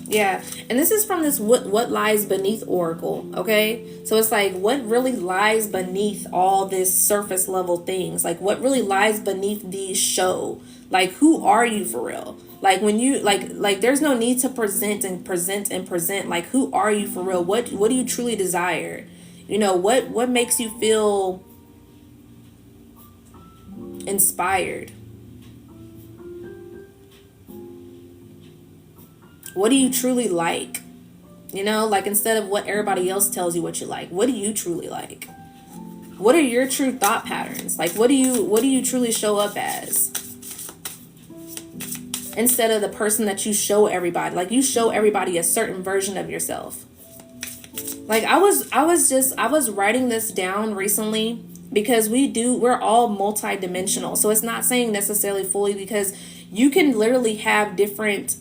Yeah, and this is from this what lies beneath oracle, okay? So it's like, what really lies beneath all this surface level things? Like, what really lies beneath these show? Like, who are you for real? Like, when you like there's no need to present. Like, who are you for real? What do you truly desire? What makes you feel inspired? What do you truly like? Like, instead of what everybody else tells you what you like, what do you truly like? What are your true thought patterns? Like, what do you truly show up as? Instead of the person that you show everybody. Like, you show everybody a certain version of yourself. Like, I was writing this down recently, because we're all multidimensional. So it's not saying necessarily fully, because you can literally have different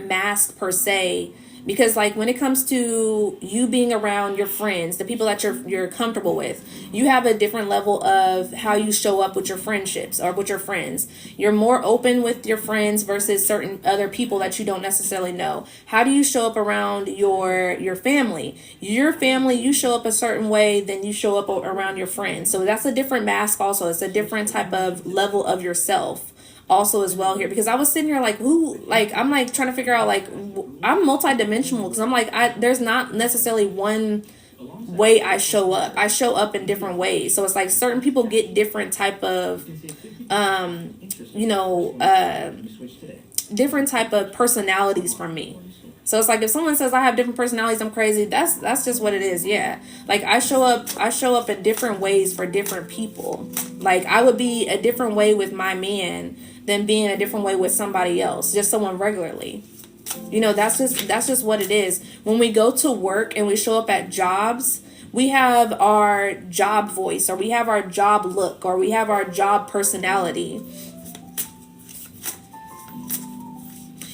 masks per se, because like when it comes to you being around your friends, the people that you're comfortable with, you have a different level of how you show up with your friendships or with your friends. You're more open with your friends versus certain other people that you don't necessarily know. How do you show up around your family? Your family, you show up a certain way than you show up around your friends. So that's a different mask also. It's a different type of level of yourself also as well here, because I was sitting here like, I'm like trying to figure out, like, I'm multidimensional, because I'm like, there's not necessarily one way I show up in different ways. So it's like certain people get different type of different type of personalities from me. So it's like if someone says I have different personalities, I'm crazy, that's just what it is. Yeah. Like I show up in different ways for different people. Like I would be a different way with my man than being a different way with somebody else, just someone regularly. That's just what it is. When we go to work and we show up at jobs, we have our job voice, or we have our job look, or we have our job personality.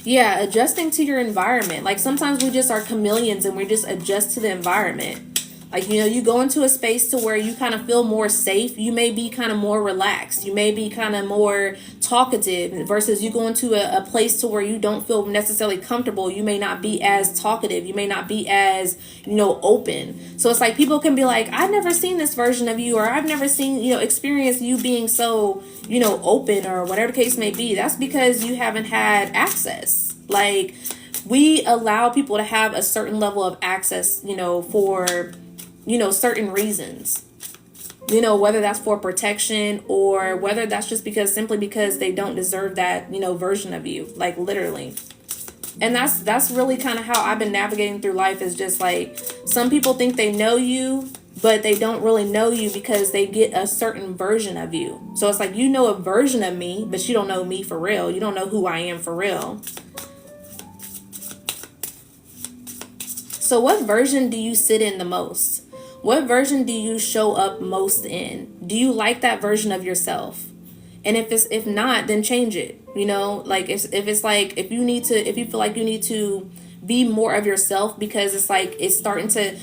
Yeah, adjusting to your environment. Like sometimes we just are chameleons and we just adjust to the environment. Like, you go into a space to where you kind of feel more safe. You may be kind of more relaxed. You may be kind of more talkative versus you go into a place to where you don't feel necessarily comfortable. You may not be as talkative. You may not be as, open. So it's like people can be like, I've never seen this version of you, or I've never seen, experienced you being so, open, or whatever the case may be. That's because you haven't had access. Like we allow people to have a certain level of access, for certain reasons, whether that's for protection or whether that's just simply because they don't deserve that, version of you, like literally. And that's really kind of how I've been navigating through life, is just like some people think they know you, but they don't really know you because they get a certain version of you. So it's like, a version of me, but you don't know me for real. You don't know who I am for real. So what version do you sit in the most? What version do you show up most in? Do you like that version of yourself? And if not, then change it. Like if you feel like you need to be more of yourself, because it's like it's starting to,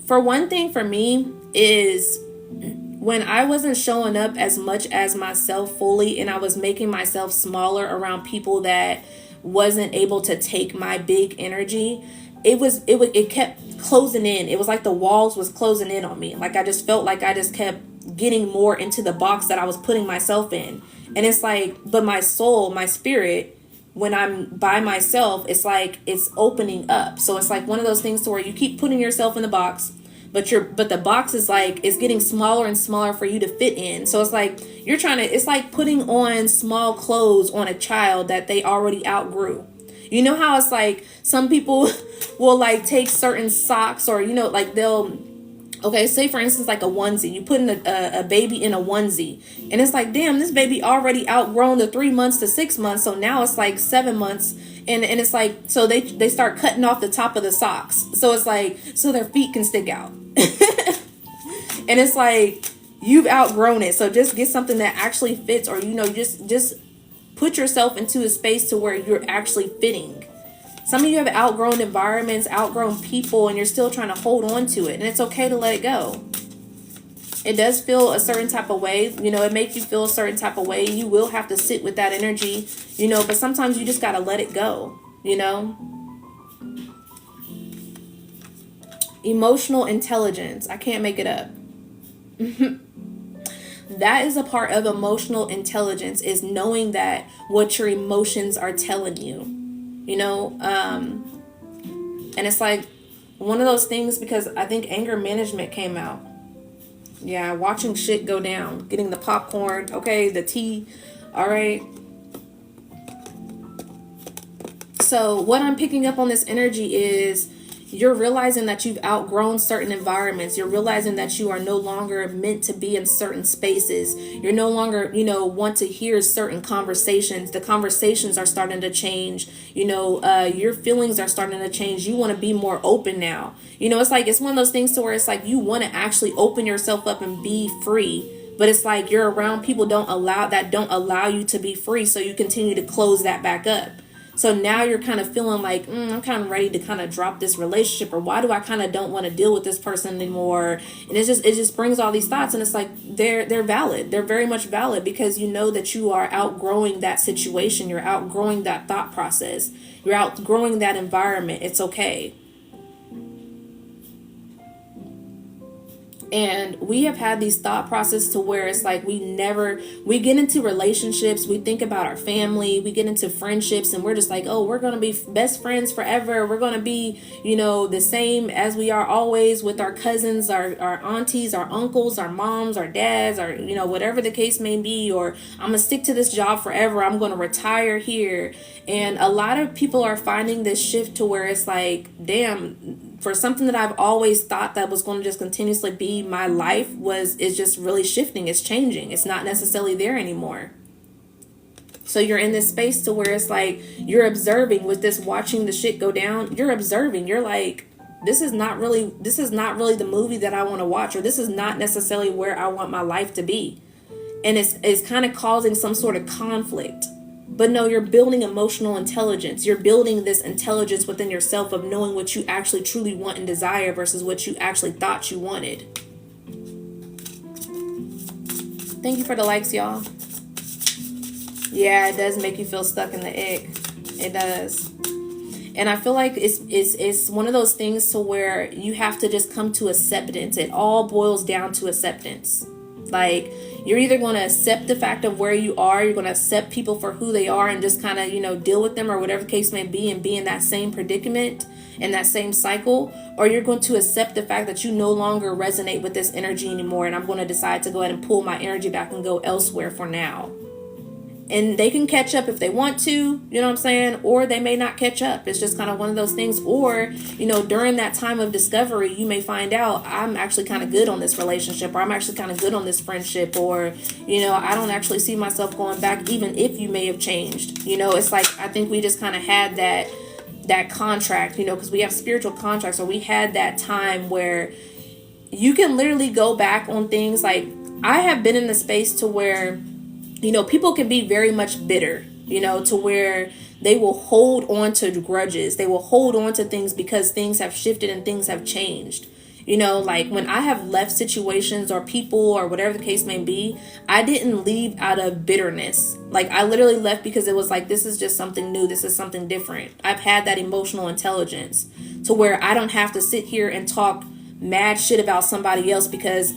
for one thing for me is when I wasn't showing up as much as myself fully, and I was making myself smaller around people that wasn't able to take my big energy, it kept closing in. It was like the walls was closing in on me. Like I just felt like I just kept getting more into the box that I was putting myself in. And it's like, but my soul, my spirit, when I'm by myself, it's like it's opening up. So it's like one of those things to where you keep putting yourself in the box, but the box is like, it's getting smaller and smaller for you to fit in. So it's like it's like putting on small clothes on a child that they already outgrew. You know how it's like some people will like take certain socks, or like say for instance like a onesie, you put in a baby in a onesie, and it's like, damn, this baby already outgrown the 3 months to 6 months, so now it's like 7 months, and it's like, so they start cutting off the top of the socks, so it's like, so their feet can stick out. And it's like, you've outgrown it, so just get something that actually fits, or just put yourself into a space to where you're actually fitting. Some of you have outgrown environments, outgrown people, and you're still trying to hold on to it. And it's okay to let it go. It does feel a certain type of way. It makes you feel a certain type of way. You will have to sit with that energy, but sometimes you just got to let it go, Emotional intelligence. I can't make it up. That is a part of emotional intelligence, is knowing that what your emotions are telling you, and it's like one of those things, because I think anger management came out. Yeah, watching shit go down, getting the popcorn, okay, the tea, all right. So what I'm picking up on this energy is you're realizing that you've outgrown certain environments. You're realizing that you are no longer meant to be in certain spaces. You're no longer, want to hear certain conversations. The conversations are starting to change. Your feelings are starting to change. You want to be more open now. It's one of those things to where it's like you want to actually open yourself up and be free. But it's like you're around people don't allow you to be free. So you continue to close that back up. So now you're kind of feeling like, I'm kind of ready to kind of drop this relationship, or why do I kind of don't want to deal with this person anymore? And it just brings all these thoughts, and it's like they're valid. They're very much valid, because you know that you are outgrowing that situation. You're outgrowing that thought process. You're outgrowing that environment. It's okay. And we have had these thought processes to where it's like we get into relationships, we think about our family, we get into friendships, and we're just like, oh, we're going to be best friends forever. We're going to be, the same as we are always with our cousins, our aunties, our uncles, our moms, our dads, or, whatever the case may be, or I'm going to stick to this job forever. I'm going to retire here. And a lot of people are finding this shift to where it's like, damn, for something that I've always thought that was going to just continuously be my life is just really shifting. It's changing. It's not necessarily there anymore. So you're in this space to where it's like you're observing with this, watching the shit go down. You're observing. You're like, this is not really the movie that I want to watch, or this is not necessarily where I want my life to be. And it's kind of causing some sort of conflict. But no, you're building emotional intelligence. You're building this intelligence within yourself of knowing what you actually truly want and desire versus what you actually thought you wanted. Thank you for the likes, y'all. Yeah, it does make you feel stuck in the ick. It does. And I feel like it's one of those things to where you have to just come to acceptance. It all boils down to acceptance. Like, you're either going to accept the fact of where you are, you're going to accept people for who they are and just kind of, deal with them or whatever the case may be and be in that same predicament and that same cycle, or you're going to accept the fact that you no longer resonate with this energy anymore, and I'm going to decide to go ahead and pull my energy back and go elsewhere for now. And they can catch up if they want to, you know what I'm saying? Or they may not catch up. It's just kind of one of those things. Or, during that time of discovery, you may find out I'm actually kind of good on this relationship, or I'm actually kind of good on this friendship, or, I don't actually see myself going back, even if you may have changed. It's like, I think we just kind of had that contract, because we have spiritual contracts, or we had that time where you can literally go back on things. Like, I have been in the space to where people can be very much bitter, to where they will hold on to grudges. They will hold on to things because things have shifted and things have changed. Like when I have left situations or people or whatever the case may be, I didn't leave out of bitterness. Like, I literally left because it was like, this is just something new. This is something different. I've had that emotional intelligence to where I don't have to sit here and talk mad shit about somebody else because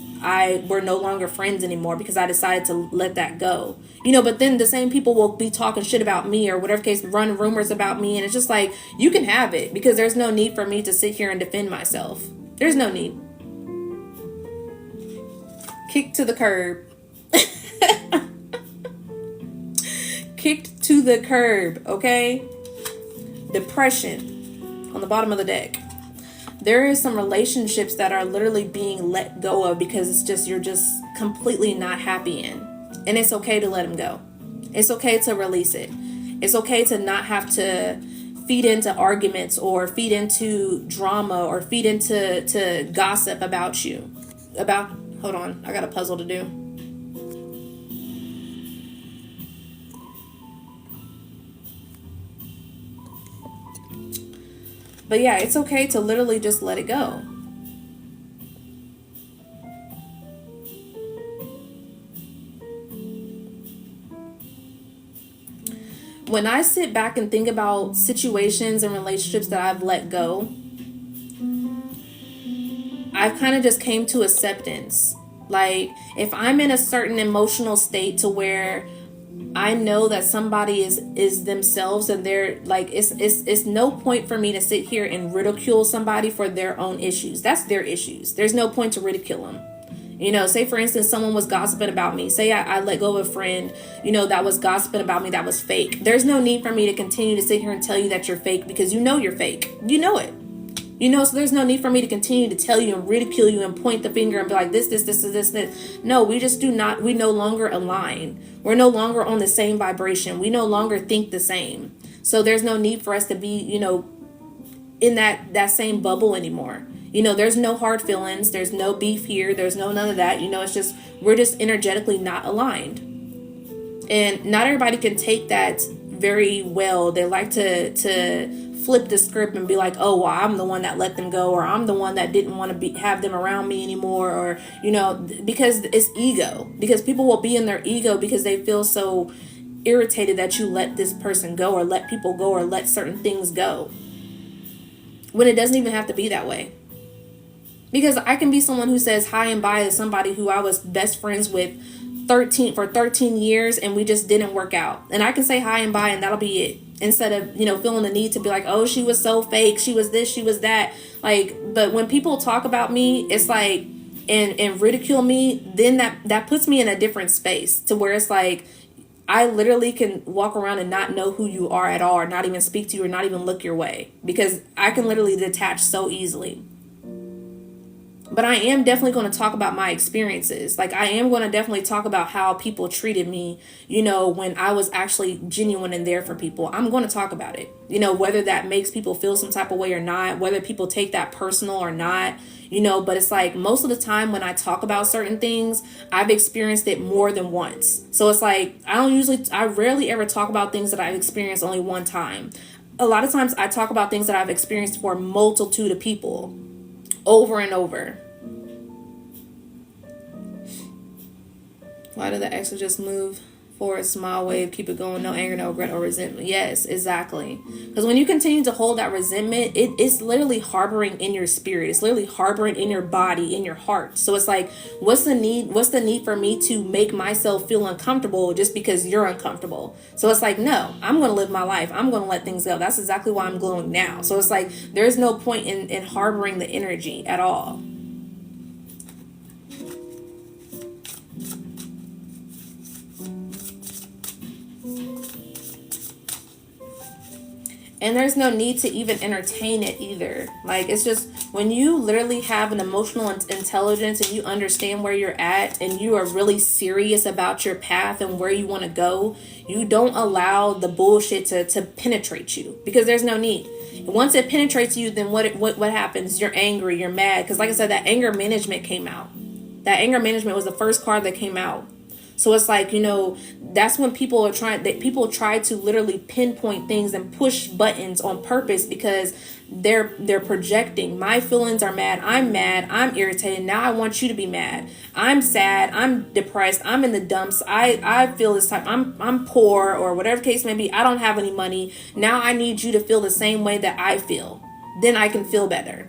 we're no longer friends anymore, because I decided to let that go. But then the same people will be talking shit about me or whatever case, run rumors about me, and it's just like, you can have it, because there's no need for me to sit here and defend myself. There's no need. Kicked to the curb. Kicked to the curb, okay? Depression on the bottom of the deck. There is some relationships that are literally being let go of because you're just completely not happy in. And it's okay to let them go. It's okay to release it. It's okay to not have to feed into arguments or feed into drama or feed into gossip about you. Hold on, I got a puzzle to do. But yeah, it's okay to literally just let it go. When I sit back and think about situations and relationships that I've let go, I've kind of just came to acceptance. Like, if I'm in a certain emotional state to where I know that somebody is themselves and they're like, it's no point for me to sit here and ridicule somebody for their own issues. That's their issues. There's no point to ridicule them. Say for instance, someone was gossiping about me. Say I let go of a friend, that was gossiping about me, that was fake. There's no need for me to continue to sit here and tell you that you're fake, because you're fake. You know it. So there's no need for me to continue to tell you and ridicule you and point the finger and be like, this. No, we no longer align. We're no longer on the same vibration. We no longer think the same. So there's no need for us to be, in that same bubble anymore. There's no hard feelings. There's no beef here. There's none of that. It's just, we're just energetically not aligned. And not everybody can take that very well. They like to flip the script and be like, oh, well, I'm the one that let them go, or I'm the one that didn't want to have them around me anymore, or because it's ego. Because people will be in their ego because they feel so irritated that you let this person go, or let people go, or let certain things go, when it doesn't even have to be that way. Because I can be someone who says hi and bye to somebody who I was best friends with for 13 years, and we just didn't work out, and I can say hi and bye and that'll be it, instead of feeling the need to be like, oh, she was so fake, she was this, she was that. But when people talk about me, it's like, and ridicule me, then that puts me in a different space, to where it's like, I literally can walk around and not know who you are at all, or not even speak to you, or not even look your way, because I can literally detach so easily. But I am definitely going to talk about my experiences. I am going to definitely talk about how people treated me, when I was actually genuine and there for people. I'm going to talk about it, whether that makes people feel some type of way or not, whether people take that personal or not, but it's like, most of the time when I talk about certain things, I've experienced it more than once. So it's like, I rarely ever talk about things that I've experienced only one time. A lot of times I talk about things that I've experienced for a multitude of people, over and over. Why did the extra just move forward, smile, wave, keep it going, no anger, no regret, or resentment? Yes, exactly. Because when you continue to hold that resentment, it's literally harboring in your spirit. It's literally harboring in your body, in your heart. So it's like, what's the need for me to make myself feel uncomfortable just because you're uncomfortable? So it's like, no, I'm going to live my life. I'm going to let things go. That's exactly why I'm glowing now. So it's like, there's no point in harboring the energy at all. And there's no need to even entertain it either. It's just, when you literally have an emotional intelligence and you understand where you're at, and you are really serious about your path and where you want to go, you don't allow the bullshit to penetrate you, because there's no need. Once it penetrates you, then what happens? You're angry, you're mad. Because like I said, that anger management came out. That anger management was the first card that came out. So it's like, that's when people try to literally pinpoint things and push buttons on purpose, because they're projecting. My feelings are mad. I'm irritated. Now I want you to be mad. I'm sad. I'm depressed. I'm in the dumps. I feel this type. I'm poor, or whatever case may be. I don't have any money. Now I need you to feel the same way that I feel. Then I can feel better.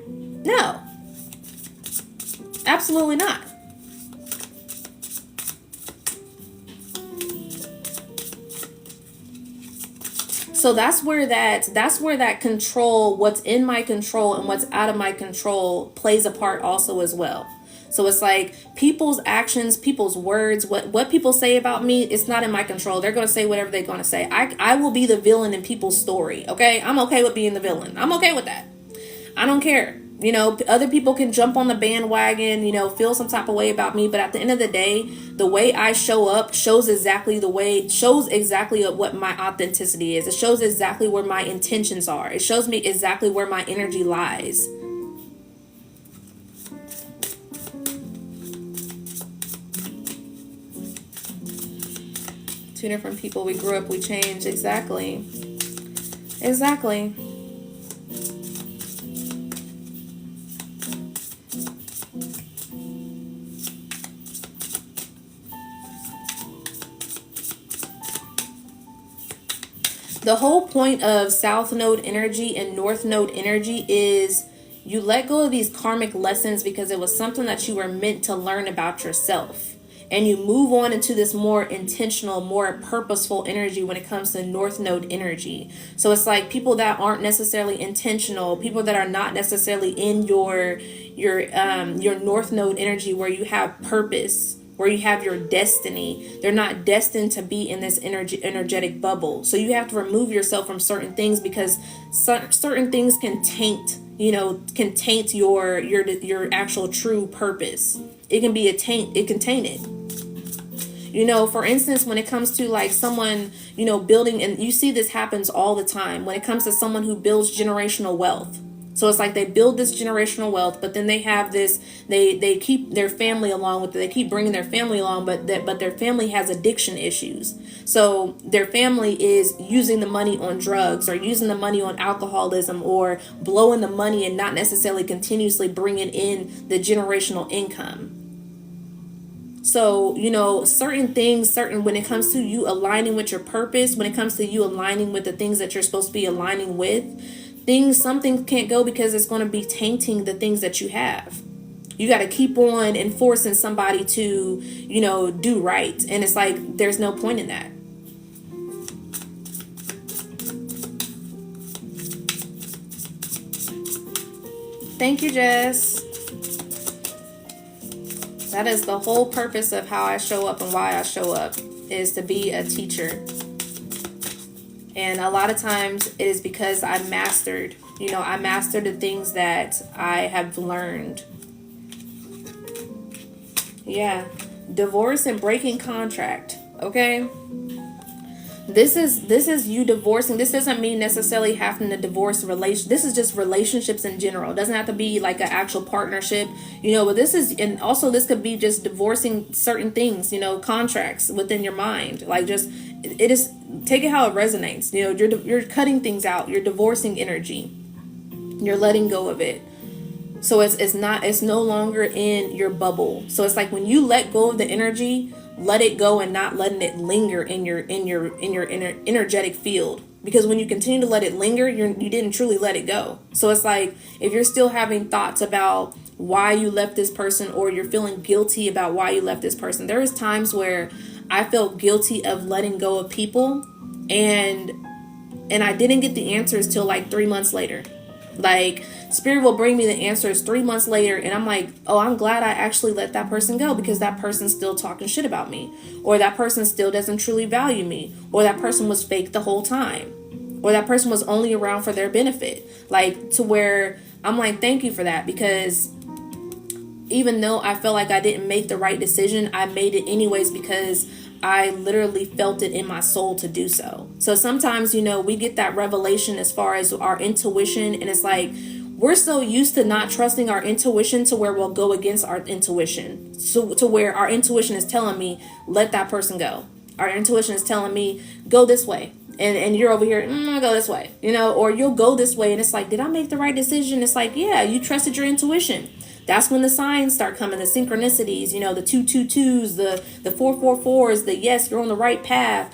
No. Absolutely not. So that's where that control, what's in my control and what's out of my control, plays a part also as well. So it's like, people's actions, people's words, what people say about me, it's not in my control. They're going to say whatever they're going to say. I will be the villain in people's story. Okay. I'm okay with being the villain. I'm okay with that. I don't care. Other people can jump on the bandwagon, feel some type of way about me. But at the end of the day, the way I show up shows exactly what my authenticity is. It shows exactly where my intentions are. It shows me exactly where my energy lies. Two different people. We grew up, we changed. Exactly. The whole point of South Node energy and North Node energy is you let go of these karmic lessons because it was something that you were meant to learn about yourself. And you move on into this more intentional, more purposeful energy when it comes to North Node energy. So it's like people that aren't necessarily intentional, people that are not necessarily in your North Node energy, where you have purpose, where you have your destiny. They're not destined to be in this energetic bubble. So you have to remove yourself from certain things, because certain things can taint, can taint your actual true purpose. It can be a taint. It can taint it. For instance, when it comes to like someone, building, and you see this happens all the time when it comes to someone who builds generational wealth. So it's like they build this generational wealth, but then they have this, they keep their family along with it. They keep bringing their family along, but their family has addiction issues. So their family is using the money on drugs, or using the money on alcoholism, or blowing the money and not necessarily continuously bringing in the generational income. So, certain things, when it comes to you aligning with your purpose, when it comes to you aligning with the things that you're supposed to be aligning with, some things can't go, because it's going to be tainting the things that you have. You got to keep on enforcing somebody to, do right. And it's like, there's no point in that. Thank you, Jess. That is the whole purpose of how I show up and why I show up, is to be a teacher. And a lot of times it is because I mastered the things that I have learned. Yeah. Divorce and breaking contract. Okay. This is you divorcing. This doesn't mean necessarily having to divorce relation. This is just relationships in general. It doesn't have to be like an actual partnership, but this is, and also this could be just divorcing certain things, contracts within your mind. Like, just, it is, take it how it resonates. You're cutting things out. You're divorcing energy. You're letting go of it. So it's no longer in your bubble. So it's like when you let go of the energy, let it go, and not letting it linger in your energetic field. Because when you continue to let it linger, you didn't truly let it go. So it's like, if you're still having thoughts about why you left this person, or you're feeling guilty about why you left this person. There is times where I felt guilty of letting go of people, and I didn't get the answers till like 3 months later. Like, Spirit will bring me the answers 3 months later, and I'm like, oh, I'm glad I actually let that person go, because that person's still talking shit about me, or that person still doesn't truly value me, or that person was fake the whole time, or that person was only around for their benefit. Like, to where I'm like, thank you for that, because even though I felt like I didn't make the right decision, I made it anyways, because I literally felt it in my soul to do so. So sometimes, we get that revelation as far as our intuition, and it's like, we're so used to not trusting our intuition to where we'll go against our intuition. So to where our intuition is telling me, let that person go. Our intuition is telling me, go this way. And you're over here, I'm gonna go this way, or you'll go this way. And it's like, did I make the right decision? It's like, yeah, you trusted your intuition. That's when the signs start coming, the synchronicities, the 222s, the 444s, the yes, you're on the right path,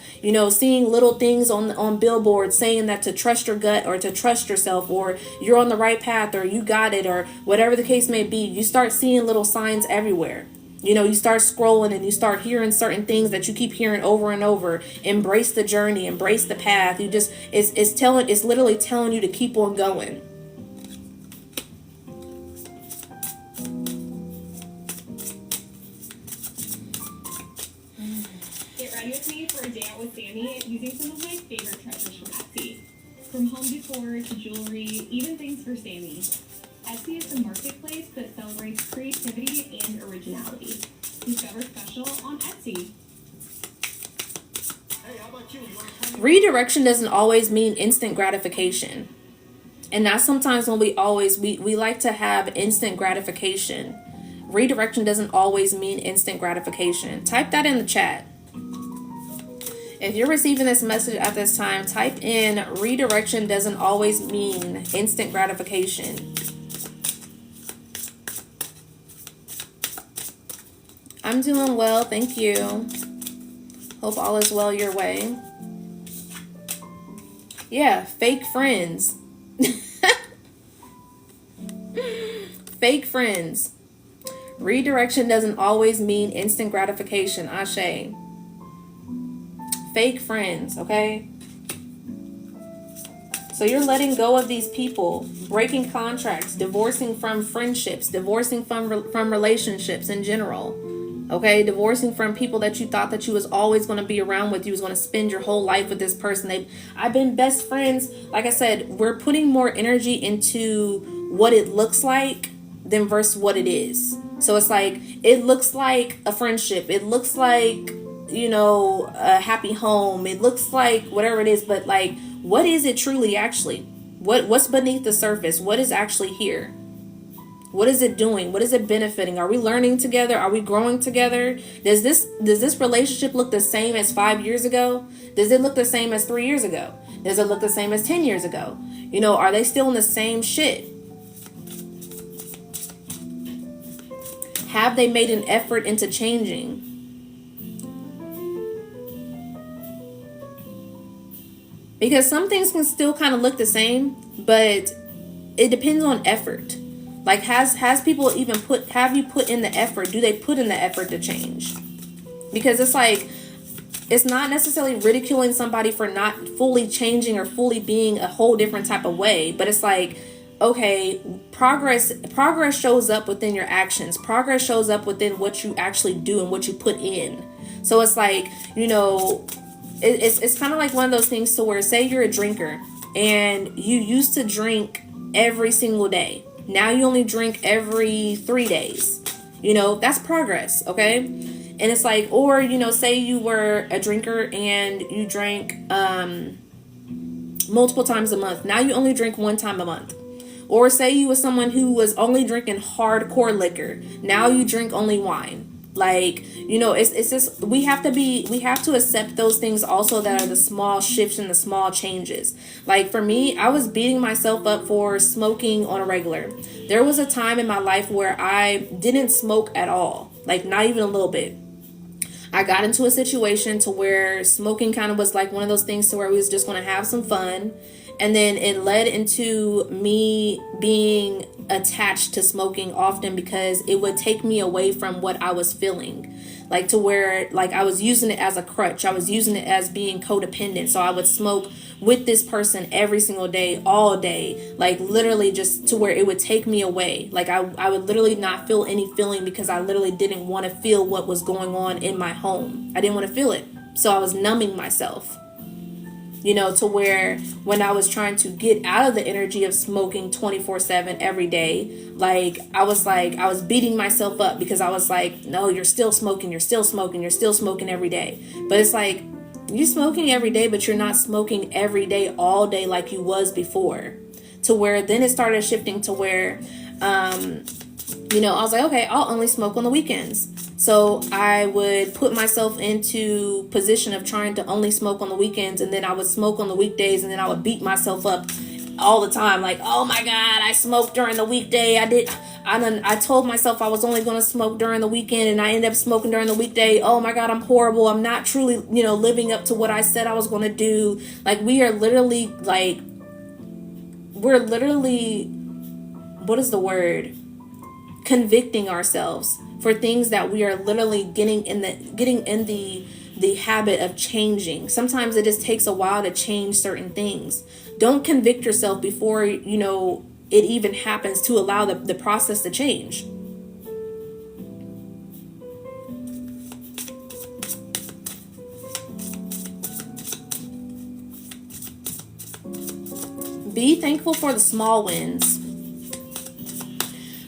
seeing little things on billboards saying that to trust your gut, or to trust yourself, or you're on the right path, or you got it, or whatever the case may be. You start seeing little signs everywhere. You start scrolling, and you start hearing certain things that you keep hearing over and over. Embrace the journey, embrace the path. It's literally telling you to keep on going. With me for a day out with Sammy, using some of my favorite treasures from Etsy. From home decor to jewelry, even things for Sammy. Etsy is the marketplace that celebrates creativity and originality. Discover special on Etsy. Hey, how about you? Redirection doesn't always mean instant gratification. And that's sometimes when we like to have instant gratification. Redirection doesn't always mean instant gratification. Type that in the chat. If you're receiving this message at this time, type in redirection doesn't always mean instant gratification. I'm doing well, thank you. Hope all is well your way. Yeah, fake friends. Fake friends. Redirection doesn't always mean instant gratification. Ashe. Fake friends, okay? So you're letting go of these people, breaking contracts, divorcing from friendships, divorcing from relationships in general. Okay, divorcing from people that you thought that you was always going to be around with. You was going to spend your whole life with this person. I've been best friends. Like I said, we're putting more energy into what it looks like than versus what it is. So it's like, it looks like a friendship. It looks like, a happy home. It looks like whatever it is. But like, what is it truly actually? What's beneath the surface? What is actually here? What is it doing? What is it benefiting? Are we learning together? Are we growing together? Does this relationship look the same as 5 years ago? Does it look the same as 3 years ago? Does it look the same as 10 years ago? Are they still in the same shit? Have they made an effort into changing? Because some things can still kind of look the same, but it depends on effort. Like, have you put in the effort? Do they put in the effort to change? Because it's like, it's not necessarily ridiculing somebody for not fully changing or fully being a whole different type of way, but it's like, okay, progress shows up within your actions. Progress shows up within what you actually do and what you put in. So it's like, it's kind of like one of those things to where, say you're a drinker and you used to drink every single day. Now you only drink every 3 days. That's progress, okay? And it's like, or, say you were a drinker and you drank multiple times a month. Now you only drink one time a month. Or say you was someone who was only drinking hardcore liquor. Now you drink only wine. Like, it's just, we have to accept those things also, that are the small shifts and the small changes. Like for me, I was beating myself up for smoking on a regular. There was a time in my life where I didn't smoke at all, like not even a little bit. I got into a situation to where smoking kind of was like one of those things to where we was just going to have some fun. And then it led into me being attached to smoking often, because it would take me away from what I was feeling. Like to where, like, I was using it as a crutch. I was using it as being codependent. So I would smoke with this person every single day, all day, like literally just to where it would take me away. Like I would literally not feel any feeling, because I literally didn't want to feel what was going on in my home. I didn't want to feel it. So I was numbing myself. To where when I was trying to get out of the energy of smoking 24/7 every day, I was beating myself up, because I was like, no, you're still smoking every day. But it's like, you're smoking every day, but you're not smoking every day, all day, like you was before. To where then it started shifting to where, I was like, okay, I'll only smoke on the weekends. So I would put myself into position of trying to only smoke on the weekends, and then I would smoke on the weekdays, and then I would beat myself up all the time. Like, oh my God, I smoked during the weekday. I told myself I was only going to smoke during the weekend, and I ended up smoking during the weekday. Oh my God, I'm horrible. I'm not truly, living up to what I said I was going to do. Like, we're literally, what is the word? Convicting ourselves for things that we are literally getting in the habit of changing. Sometimes it just takes a while to change certain things. Don't convict yourself before it even happens, to allow the process to change. Be thankful for the small wins.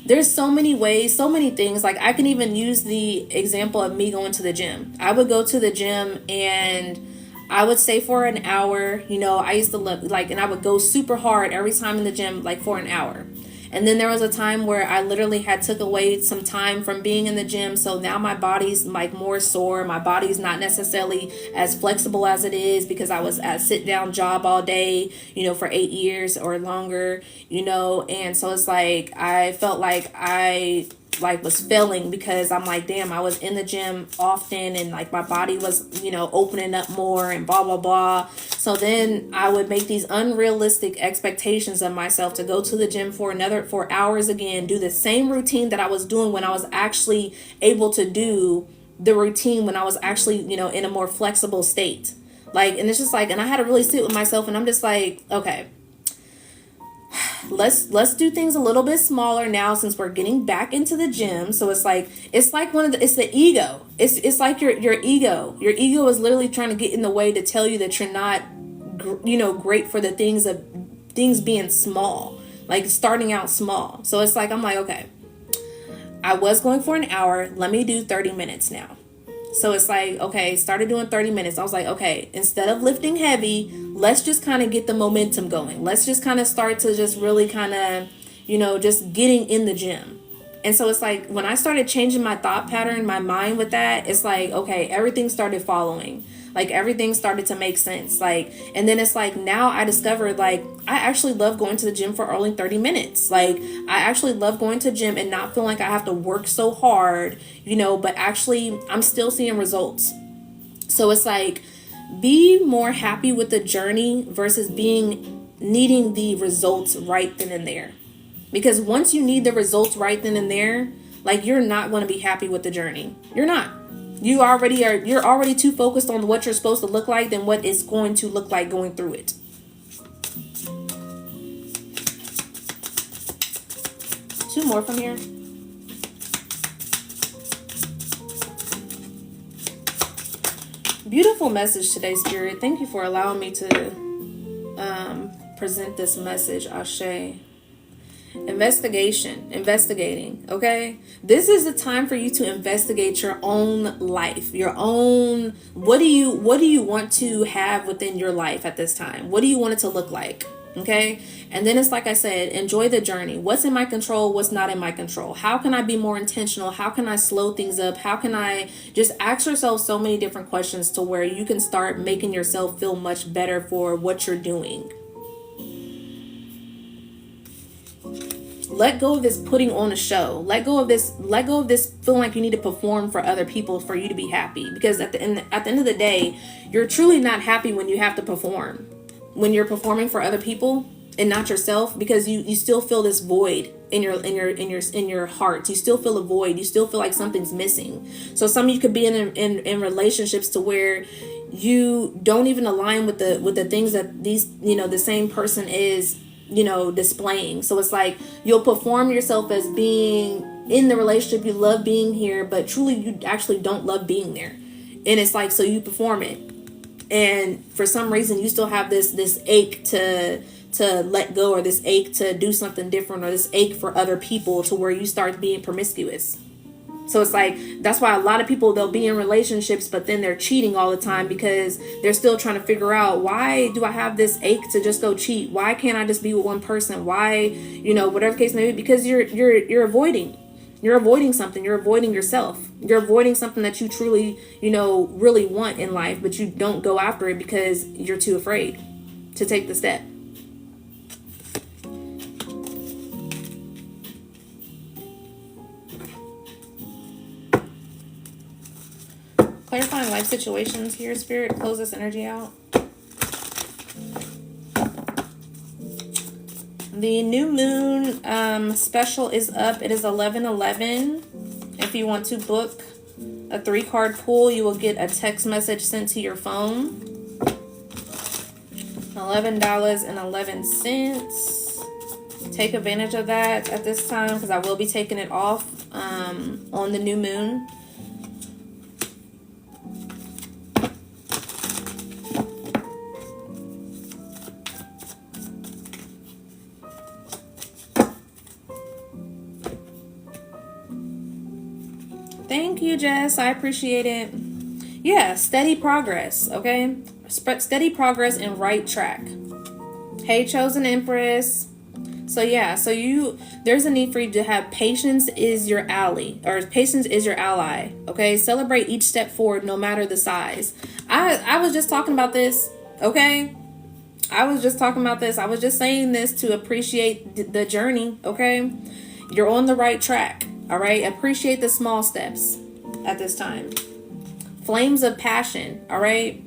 There's so many ways, so many things. Like, I can even use the example of me going to the gym. I would go to the gym and I would stay for an hour. I used to and I would go super hard every time in the gym, for an hour. And then there was a time where I literally had took away some time from being in the gym. So now my body's more sore. My body's not necessarily as flexible as it is, because I was at a sit down job all day, for 8 years or longer, and so it's like, I felt like I was failing, because I'm like, damn, I was in the gym often, and my body was, opening up more and blah, blah, blah. So then I would make these unrealistic expectations of myself to go to the gym for 4 hours again, do the same routine that I was doing when I was actually able to do the routine when I was actually, in a more flexible state. And it's just and I had to really sit with myself, and I'm just like, okay, let's do things a little bit smaller now since we're getting back into the gym. So it's like it's the ego. It's like your ego. Your ego is literally trying to get in the way to tell you that you're not great for the things being small, like starting out small. So it's like I'm like, okay, I was going for an hour, let me do 30 minutes now. So it's like, okay, started doing 30 minutes. I was like, okay, instead of lifting heavy, let's just kind of get the momentum going. Let's just kind of start to just really kind of, just getting in the gym. And so it's like when I started changing my thought pattern, my mind with that, it's like, okay, everything started following. Like everything started to make sense. Like, and then it's like now I discovered like I actually love going to the gym for only 30 minutes. Like I actually love going to the gym and not feeling like I have to work so hard, but actually I'm still seeing results. So it's like be more happy with the journey versus needing the results right then and there. Because once you need the results right then and there, like you're not going to be happy with the journey. You're not. You're already too focused on what you're supposed to look like than what it's going to look like going through it. Two more from here. Beautiful message today, Spirit. Thank you for allowing me to present this message, Ashe. Investigating, okay? This is the time for you to investigate your own life, your own, what do you want to have within your life at this time? What do you want it to look like? Okay? And then it's like I said, enjoy the journey. What's in my control? What's not in my control? How can I be more intentional? How can I slow things up? How can I just ask yourself so many different questions to where you can start making yourself feel much better for what you're doing? Let go of this putting on a show. Let go of this feeling like you need to perform for other people for you to be happy. Because at the end of the day, you're truly not happy when you have to perform. When you're performing for other people and not yourself, because you still feel this void in your heart. You still feel a void. You still feel like something's missing. So some of you could be in relationships to where you don't even align with the things that the same person is displaying. So it's like you'll perform yourself as being in the relationship, you love being here, but truly you actually don't love being there. And it's like, so you perform it, and for some reason you still have this ache to let go, or this ache to do something different, or this ache for other people, to where you start being promiscuous. So it's like, that's why a lot of people, they'll be in relationships, but then they're cheating all the time because they're still trying to figure out, why do I have this ache to just go cheat? Why can't I just be with one person? Why, whatever the case may be, because you're avoiding something. You're avoiding yourself. You're avoiding something that you truly, really want in life, but you don't go after it because you're too afraid to take the step. Clarifying life situations here, Spirit. Close this energy out. The new moon special is up. It is 11/11. If you want to book a 3-card pull, you will get a text message sent to your phone. $11.11. Take advantage of that at this time, because I will be taking it off on the new moon. Thank you, Jess. I appreciate it. Yeah, steady progress, okay? Steady progress and right track. Hey, Chosen Empress. So yeah, there's a need for you to have patience is your ally, or patience is your ally, okay? Celebrate each step forward, no matter the size. I was just talking about this, okay? I was just saying this to appreciate the journey, okay? You're on the right track. All right, appreciate the small steps at this time. Flames of passion, all right?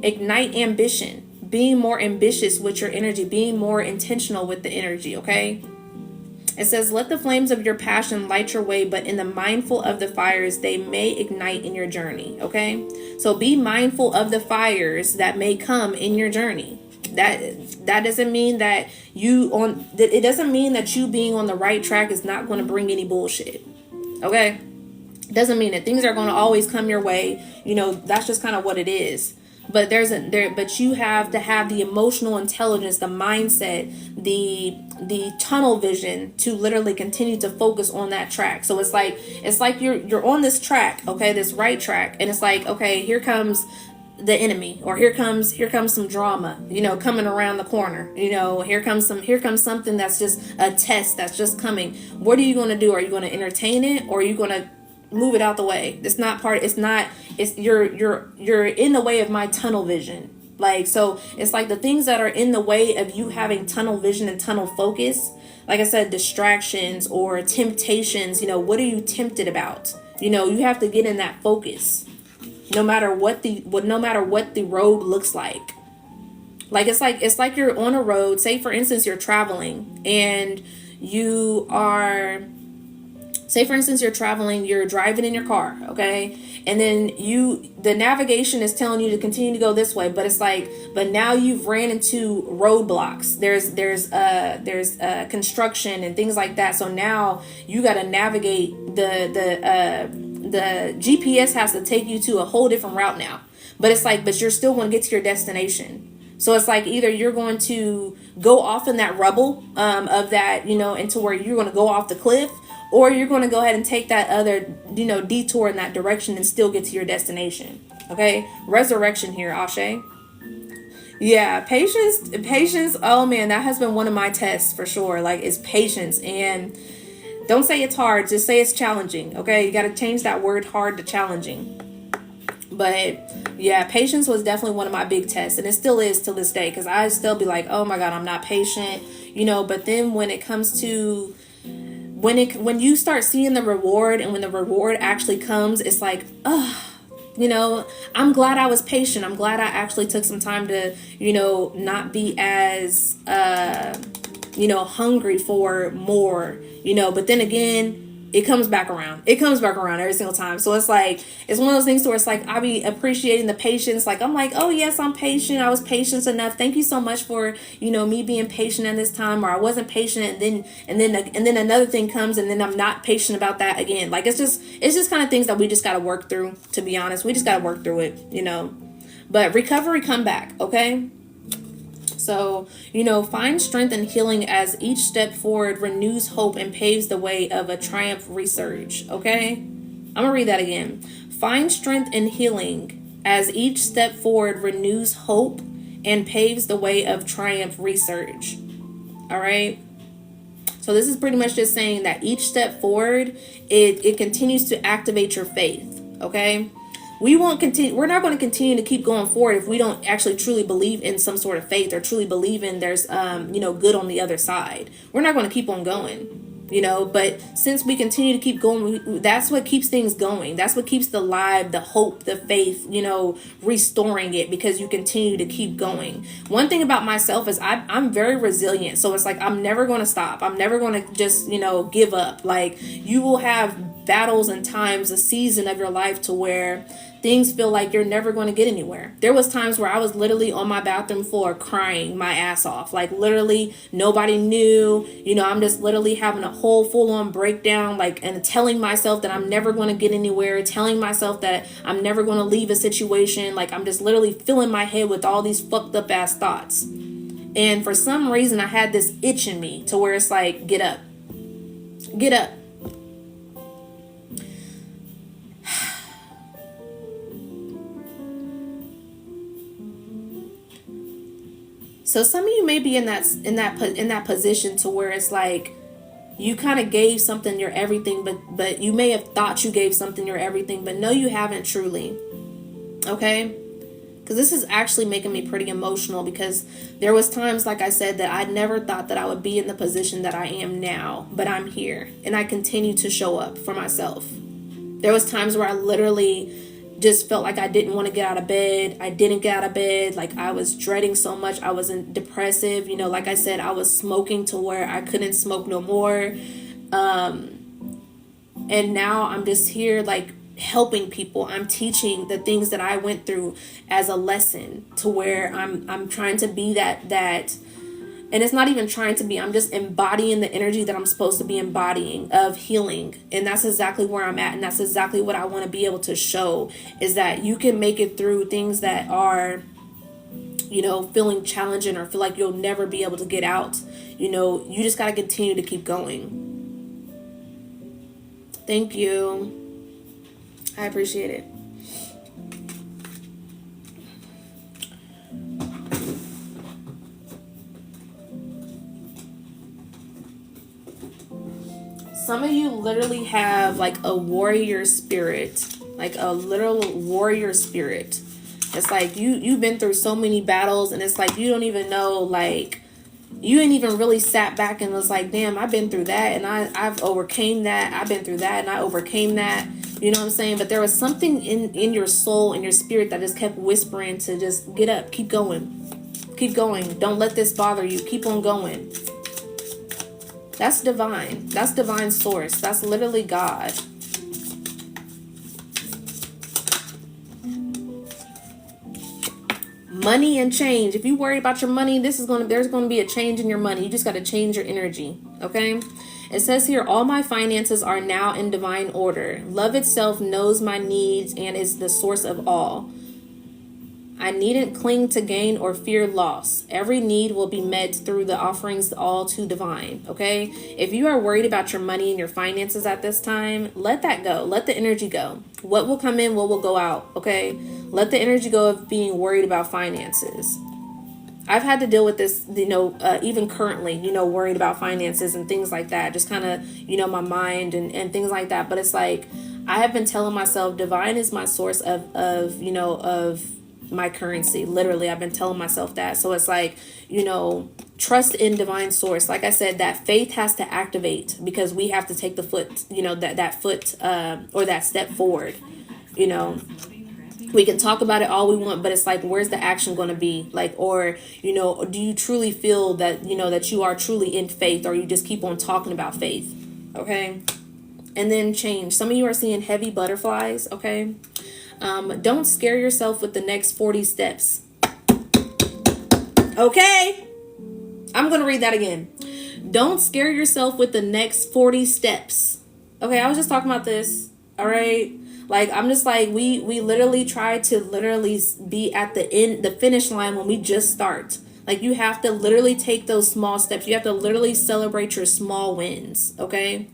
Ignite ambition. Being more ambitious with your energy, being more intentional with the energy, okay? It says, let the flames of your passion light your way, but in the mindful of the fires, they may ignite in your journey, okay? So be mindful of the fires that may come in your journey, That doesn't mean that it doesn't mean that you being on the right track is not going to bring any bullshit. Okay? Doesn't mean that things are going to always come your way. That's just kind of what it is. But but you have to have the emotional intelligence, the mindset, the tunnel vision to literally continue to focus on that track. So it's like you're on this track, okay, this right track, and it's like, okay, here comes the enemy, or here comes some drama, coming around the corner. Here comes something that's just a test that's just coming. What are you going to do? Are you going to entertain it, or are you going to move it out the way? You're in the way of my tunnel vision. So it's like the things that are in the way of you having tunnel vision and tunnel focus, like I said, distractions or temptations. What are you tempted about? You have to get in that focus, no matter what the road looks like. It's like you're on a road. Say for instance you're traveling, and you're driving in your car, okay? And then the navigation is telling you to continue to go this way, but now you've ran into roadblocks. There's construction and things like that. So now you got to navigate the GPS has to take you to a whole different route now. But you're still going to get to your destination. So it's like either you're going to go off in that rubble of that, into where you're going to go off the cliff, or you're going to go ahead and take that other, detour in that direction and still get to your destination. Okay? Resurrection here, Ashe. Yeah, patience. Oh man, that has been one of my tests for sure. It's patience. And don't say it's hard, just say it's challenging. Okay? You got to change that word hard to challenging. But yeah, patience was definitely one of my big tests, and it still is to this day, because I still be like, oh my God, I'm not patient, but then when it comes to when you start seeing the reward, and when the reward actually comes, it's like, I'm glad I was patient. I'm glad I actually took some time to, not be as, hungry for more, but then again, it comes back around. It comes back around every single time. So it's it's one of those things where it's I be appreciating the patience. I'm like, oh yes, I'm patient. I was patient enough. Thank you so much for, me being patient at this time, or I wasn't patient. And then another thing comes, and then I'm not patient about that again. It's just kind of things that we just got to work through, to be honest. We just got to work through it, but recovery, come back. Okay. So, find strength and healing as each step forward renews hope and paves the way of a triumph resurge. Okay? I'm going to read that again. Find strength and healing as each step forward renews hope and paves the way of triumph resurge. All right? So this is pretty much just saying that each step forward, it continues to activate your faith. Okay? We're not going to continue to keep going forward if we don't actually truly believe in some sort of faith, or truly believe in there's, good on the other side. We're not going to keep on going, but since we continue to keep going, that's what keeps things going. That's what keeps the hope, the faith, restoring it, because you continue to keep going. One thing about myself is I'm very resilient. So it's I'm never going to stop. I'm never going to just, give up. You will have battles and times, a season of your life to where things feel like you're never going to get anywhere. There was times where I was literally on my bathroom floor crying my ass off. Literally nobody knew, I'm just literally having a whole full-on breakdown, and telling myself that I'm never going to get anywhere, telling myself that I'm never going to leave a situation. I'm just literally filling my head with all these fucked up ass thoughts. And for some reason I had this itch in me to where it's get up. Get up. So some of you may be in that position to where it's you kind of gave something your everything, but you may have thought you gave something your everything, but no, you haven't truly. Okay? Because this is actually making me pretty emotional, because there was times, like I said, that I never thought that I would be in the position that I am now, but I'm here, and I continue to show up for myself. There was times where I literally just felt like I didn't want to get out of bed. I didn't get out of bed. I was dreading so much. I was depressive. Like I said, I was smoking to where I couldn't smoke no more. And now I'm just here helping people. I'm teaching the things that I went through as a lesson, to where I'm trying to be that, and it's not even trying to be, I'm just embodying the energy that I'm supposed to be embodying of healing. And that's exactly where I'm at. And that's exactly what I want to be able to show, is that you can make it through things that are, you know, feeling challenging or feel like you'll never be able to get out. You know, you just got to continue to keep going. Thank you. I appreciate it. Some of you literally have like a warrior spirit, like a literal warrior spirit. It's like you've been through so many battles, and it's like you don't even know, like you ain't even really sat back and was like, damn, I've been through that, and I've overcame that. I've been through that, and I overcame that. You know what I'm saying? But there was something in your soul, in your spirit, that just kept whispering to just get up, keep going, keep going. Don't let this bother you. Keep on going. That's divine. That's divine source. That's literally God. Money and change. If you worry about your money, there's going to be a change in your money. You just got to change your energy. Okay? It says here, all my finances are now in divine order. Love itself knows my needs and is the source of all. I needn't cling to gain or fear loss. Every need will be met through the offerings all to divine. Okay? If you are worried about your money and your finances at this time, let that go. Let the energy go. What will come in, what will go out. Okay? Let the energy go of being worried about finances. I've had to deal with this, you know, even currently, you know, worried about finances and things like that. Just kind of, you know, my mind and things like that. But it's like, I have been telling myself, divine is my source of you know, of my currency. Literally, I've been telling myself that. So it's like, you know, trust in divine source. Like I said, that faith has to activate, because we have to take the foot, you know, that foot or that step forward. You know, we can talk about it all we want, but it's like, where's the action going to be? Like, or, you know, do you truly feel that, you know, that you are truly in faith, or you just keep on talking about faith? Okay. And then change. Some of you are seeing heavy butterflies. Okay. Don't scare yourself with the next 40 steps. Okay. I'm going to read that again. Don't scare yourself with the next 40 steps. Okay. I was just talking about this. All right. Like, I'm just like, we literally try to literally be at the finish line when we just start. Like, you have to literally take those small steps. You have to literally celebrate your small wins. Okay.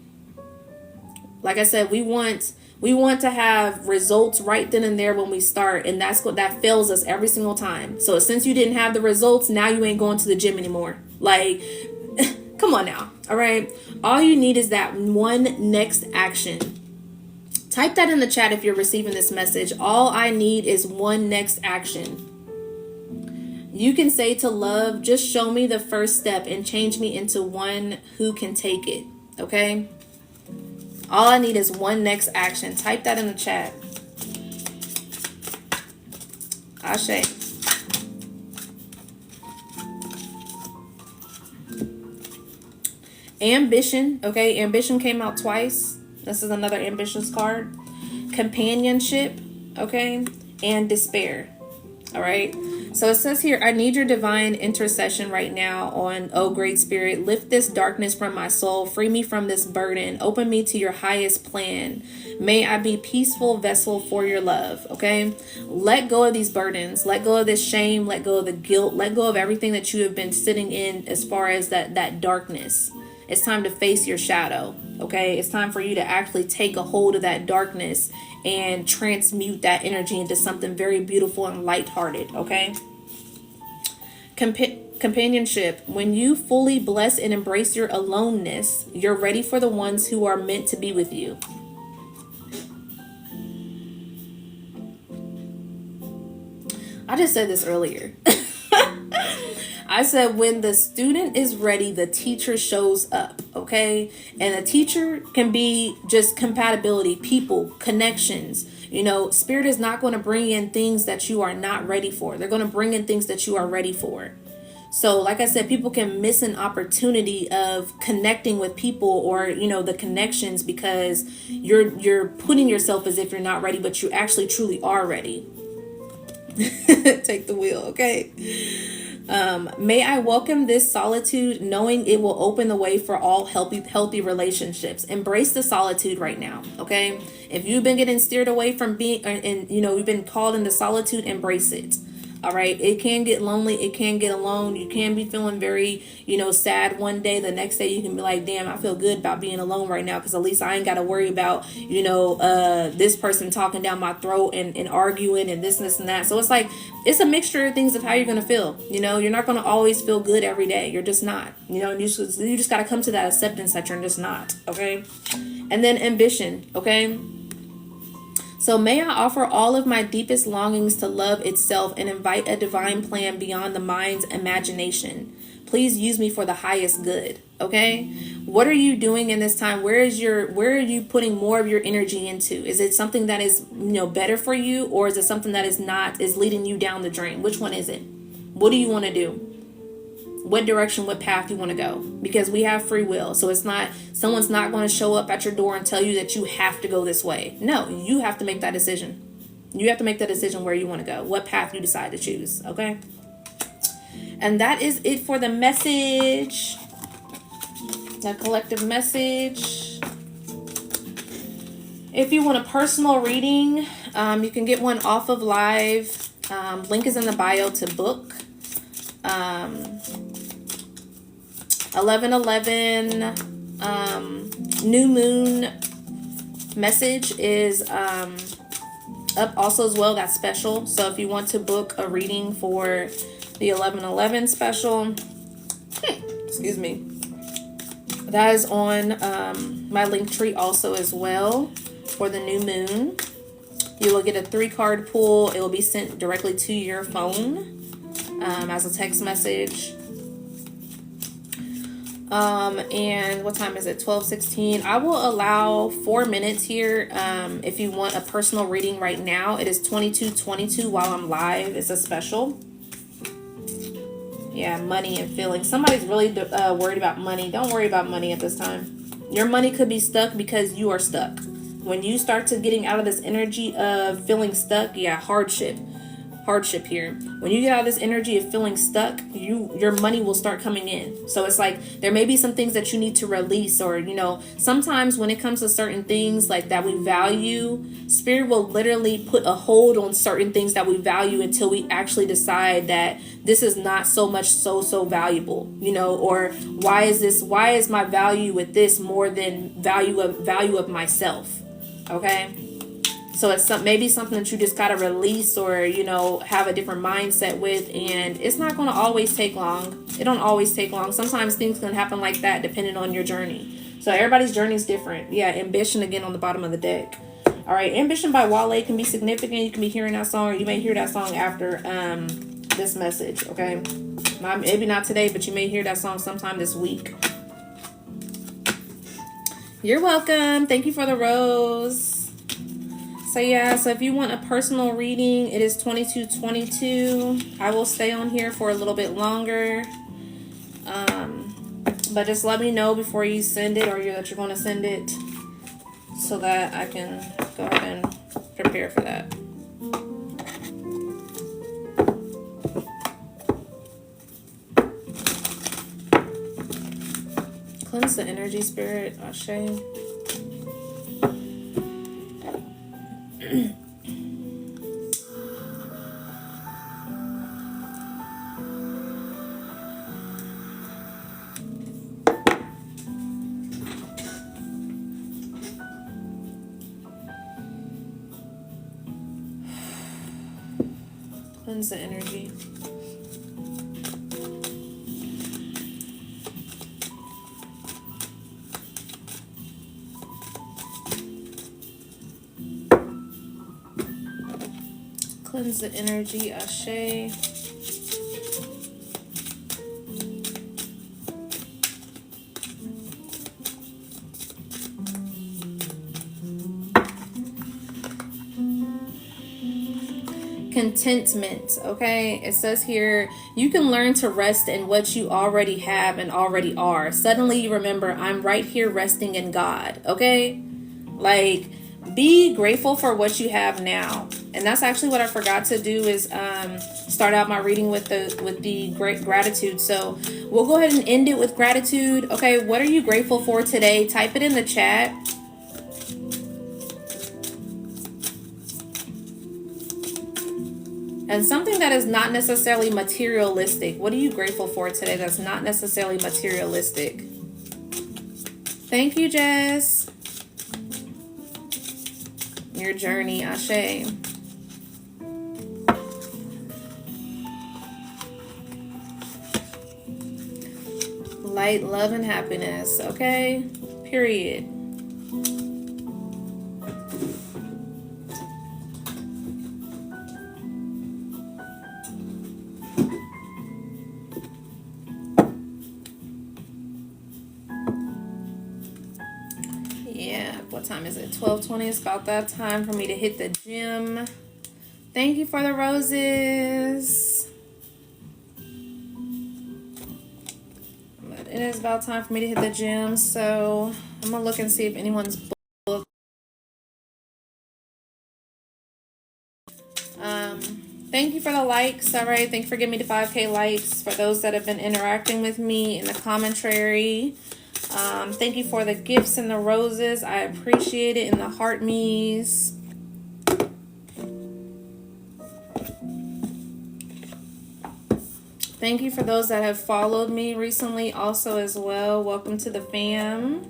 Like I said, we want to have results right then and there when we start. And that's what that fails us every single time. So since you didn't have the results, now you ain't going to the gym anymore. Like, come on now. All right. All you need is that one next action. Type that in the chat if you're receiving this message. All I need is one next action. You can say to love, just show me the first step and change me into one who can take it. Okay? All I need is one next action. Type that in the chat. Ashe. Ambition. Okay, ambition came out twice. This is another ambitious card. Companionship, okay, and despair. All right. So it says here, I need your divine intercession right now on, oh great spirit, lift this darkness from my soul, free me from this burden, open me to your highest plan. May I be peaceful vessel for your love. Okay. Let go of these burdens. Let go of this shame. Let go of the guilt. Let go of everything that you have been sitting in as far as that darkness. It's time to face your shadow. Okay, it's time for you to actually take a hold of that darkness and transmute that energy into something very beautiful and lighthearted. Okay. Companionship. When you fully bless and embrace your aloneness, you're ready for the ones who are meant to be with you. I just said this earlier. I said, when the student is ready, the teacher shows up, okay? And a teacher can be just compatibility, people, connections. You know, spirit is not going to bring in things that you are not ready for. They're going to bring in things that you are ready for. So like I said, people can miss an opportunity of connecting with people, or the connections, because you're putting yourself as if you're not ready, but you actually truly are ready. Take the wheel, okay? May I welcome this solitude, knowing it will open the way for all healthy relationships. Embrace the solitude right now, okay? If you've been getting steered away from being, and you've been called into solitude, embrace it. All right, it can get lonely, it can get alone. You can be feeling very, sad one day. The next day you can be like, damn, I feel good about being alone right now, because at least I ain't got to worry about, this person talking down my throat and arguing and this and that. So it's like, it's a mixture of things of how you're going to feel. You're not going to always feel good every day. You're just not, you just got to come to that acceptance that you're just not. Okay. And then ambition. Okay. So may I offer all of my deepest longings to love itself and invite a divine plan beyond the mind's imagination. Please use me for the highest good. Okay. What are you doing in this time? Where are you putting more of your energy into? Is it something that is, better for you, or is it something that is leading you down the drain? Which one is it? What do you want to do? What direction, what path you want to go? Because we have free will. So it's not, someone's not going to show up at your door and tell you that you have to go this way. No, you have to make that decision. You have to make that decision where you want to go, what path you decide to choose. Okay. And that is it for the message, the collective message. If you want a personal reading, you can get one off of Live. Link is in the bio to book. 11/11 new moon message is up also as well. That's special. So if you want to book a reading for the 11/11 special, excuse me, that is on my link tree also as well for the new moon. You will get a 3-card pull. It will be sent directly to your phone as a text message. And what time is it? 12:16. I will allow 4 minutes here. If you want a personal reading right now, it is 22:22 while I'm live. It's a special. Yeah, money and feelings. Somebody's really worried about money. Don't worry about money at this time. Your money could be stuck because you are stuck. When you start to getting out of this energy of feeling stuck, yeah, hardship here. When you get out of this energy of feeling stuck, your money will start coming in. So it's like there may be some things that you need to release, or sometimes when it comes to certain things like that we value, spirit will literally put a hold on certain things that we value until we actually decide that this is not so much so valuable, or why is my value with this more than value of myself. Okay. So it's maybe something that you just got to release, or, have a different mindset with. And it's not going to always take long. It don't always take long. Sometimes things can happen like that depending on your journey. So everybody's journey is different. Yeah, Ambition again on the bottom of the deck. All right, Ambition by Wale can be significant. You can be hearing that song, or you may hear that song after this message, okay? Maybe not today, but you may hear that song sometime this week. You're welcome. Thank you for the rose. So yeah, so if you want a personal reading, it is 22:22. I will stay on here for a little bit longer. But just let me know before you send it, or that you're going to send it, so that I can go ahead and prepare for that. Cleanse the energy, spirit, Ashe. Cleanse the energy. Cleanse the energy, Ashe. contentment. Okay, it says here you can learn to rest in what you already have and already are. Suddenly you remember, I'm right here resting in God. Okay, like, be grateful for what you have now. And that's actually what I forgot to do, is start out my reading with the great gratitude. So we'll go ahead and end it with gratitude. Okay, what are you grateful for today? Type it in the chat. And something that is not necessarily materialistic. What are you grateful for today that's not necessarily materialistic? Thank you, Jess. Your journey, Ashe. Light, love, and happiness. Okay? Period. Yeah, what time is it? 12:20. It's about that time for me to hit the gym. Thank you for the roses. But it is about time for me to hit the gym, so I'm gonna look and see if anyone's booked. Thank you for the likes. All right, thank you for giving me the 5K likes. For those that have been interacting with me in the commentary, thank you for the gifts and the roses. I appreciate it. And the heart me's. Thank you for those that have followed me recently also as well. Welcome to the fam.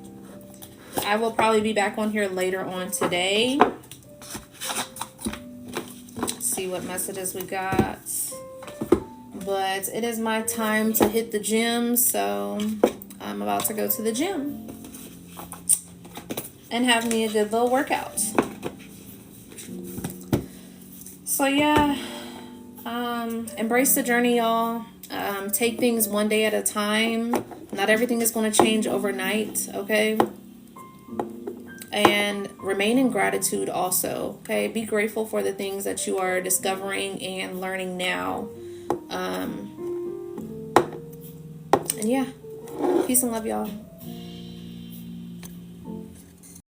I will probably be back on here later on today. See what messages we got. But it is my time to hit the gym, so I'm about to go to the gym and have me a good little workout. So yeah, embrace the journey, y'all. Take things one day at a time. Not everything is going to change overnight, okay? And remain in gratitude also, okay? Be grateful for the things that you are discovering and learning now. And yeah, peace and love, y'all.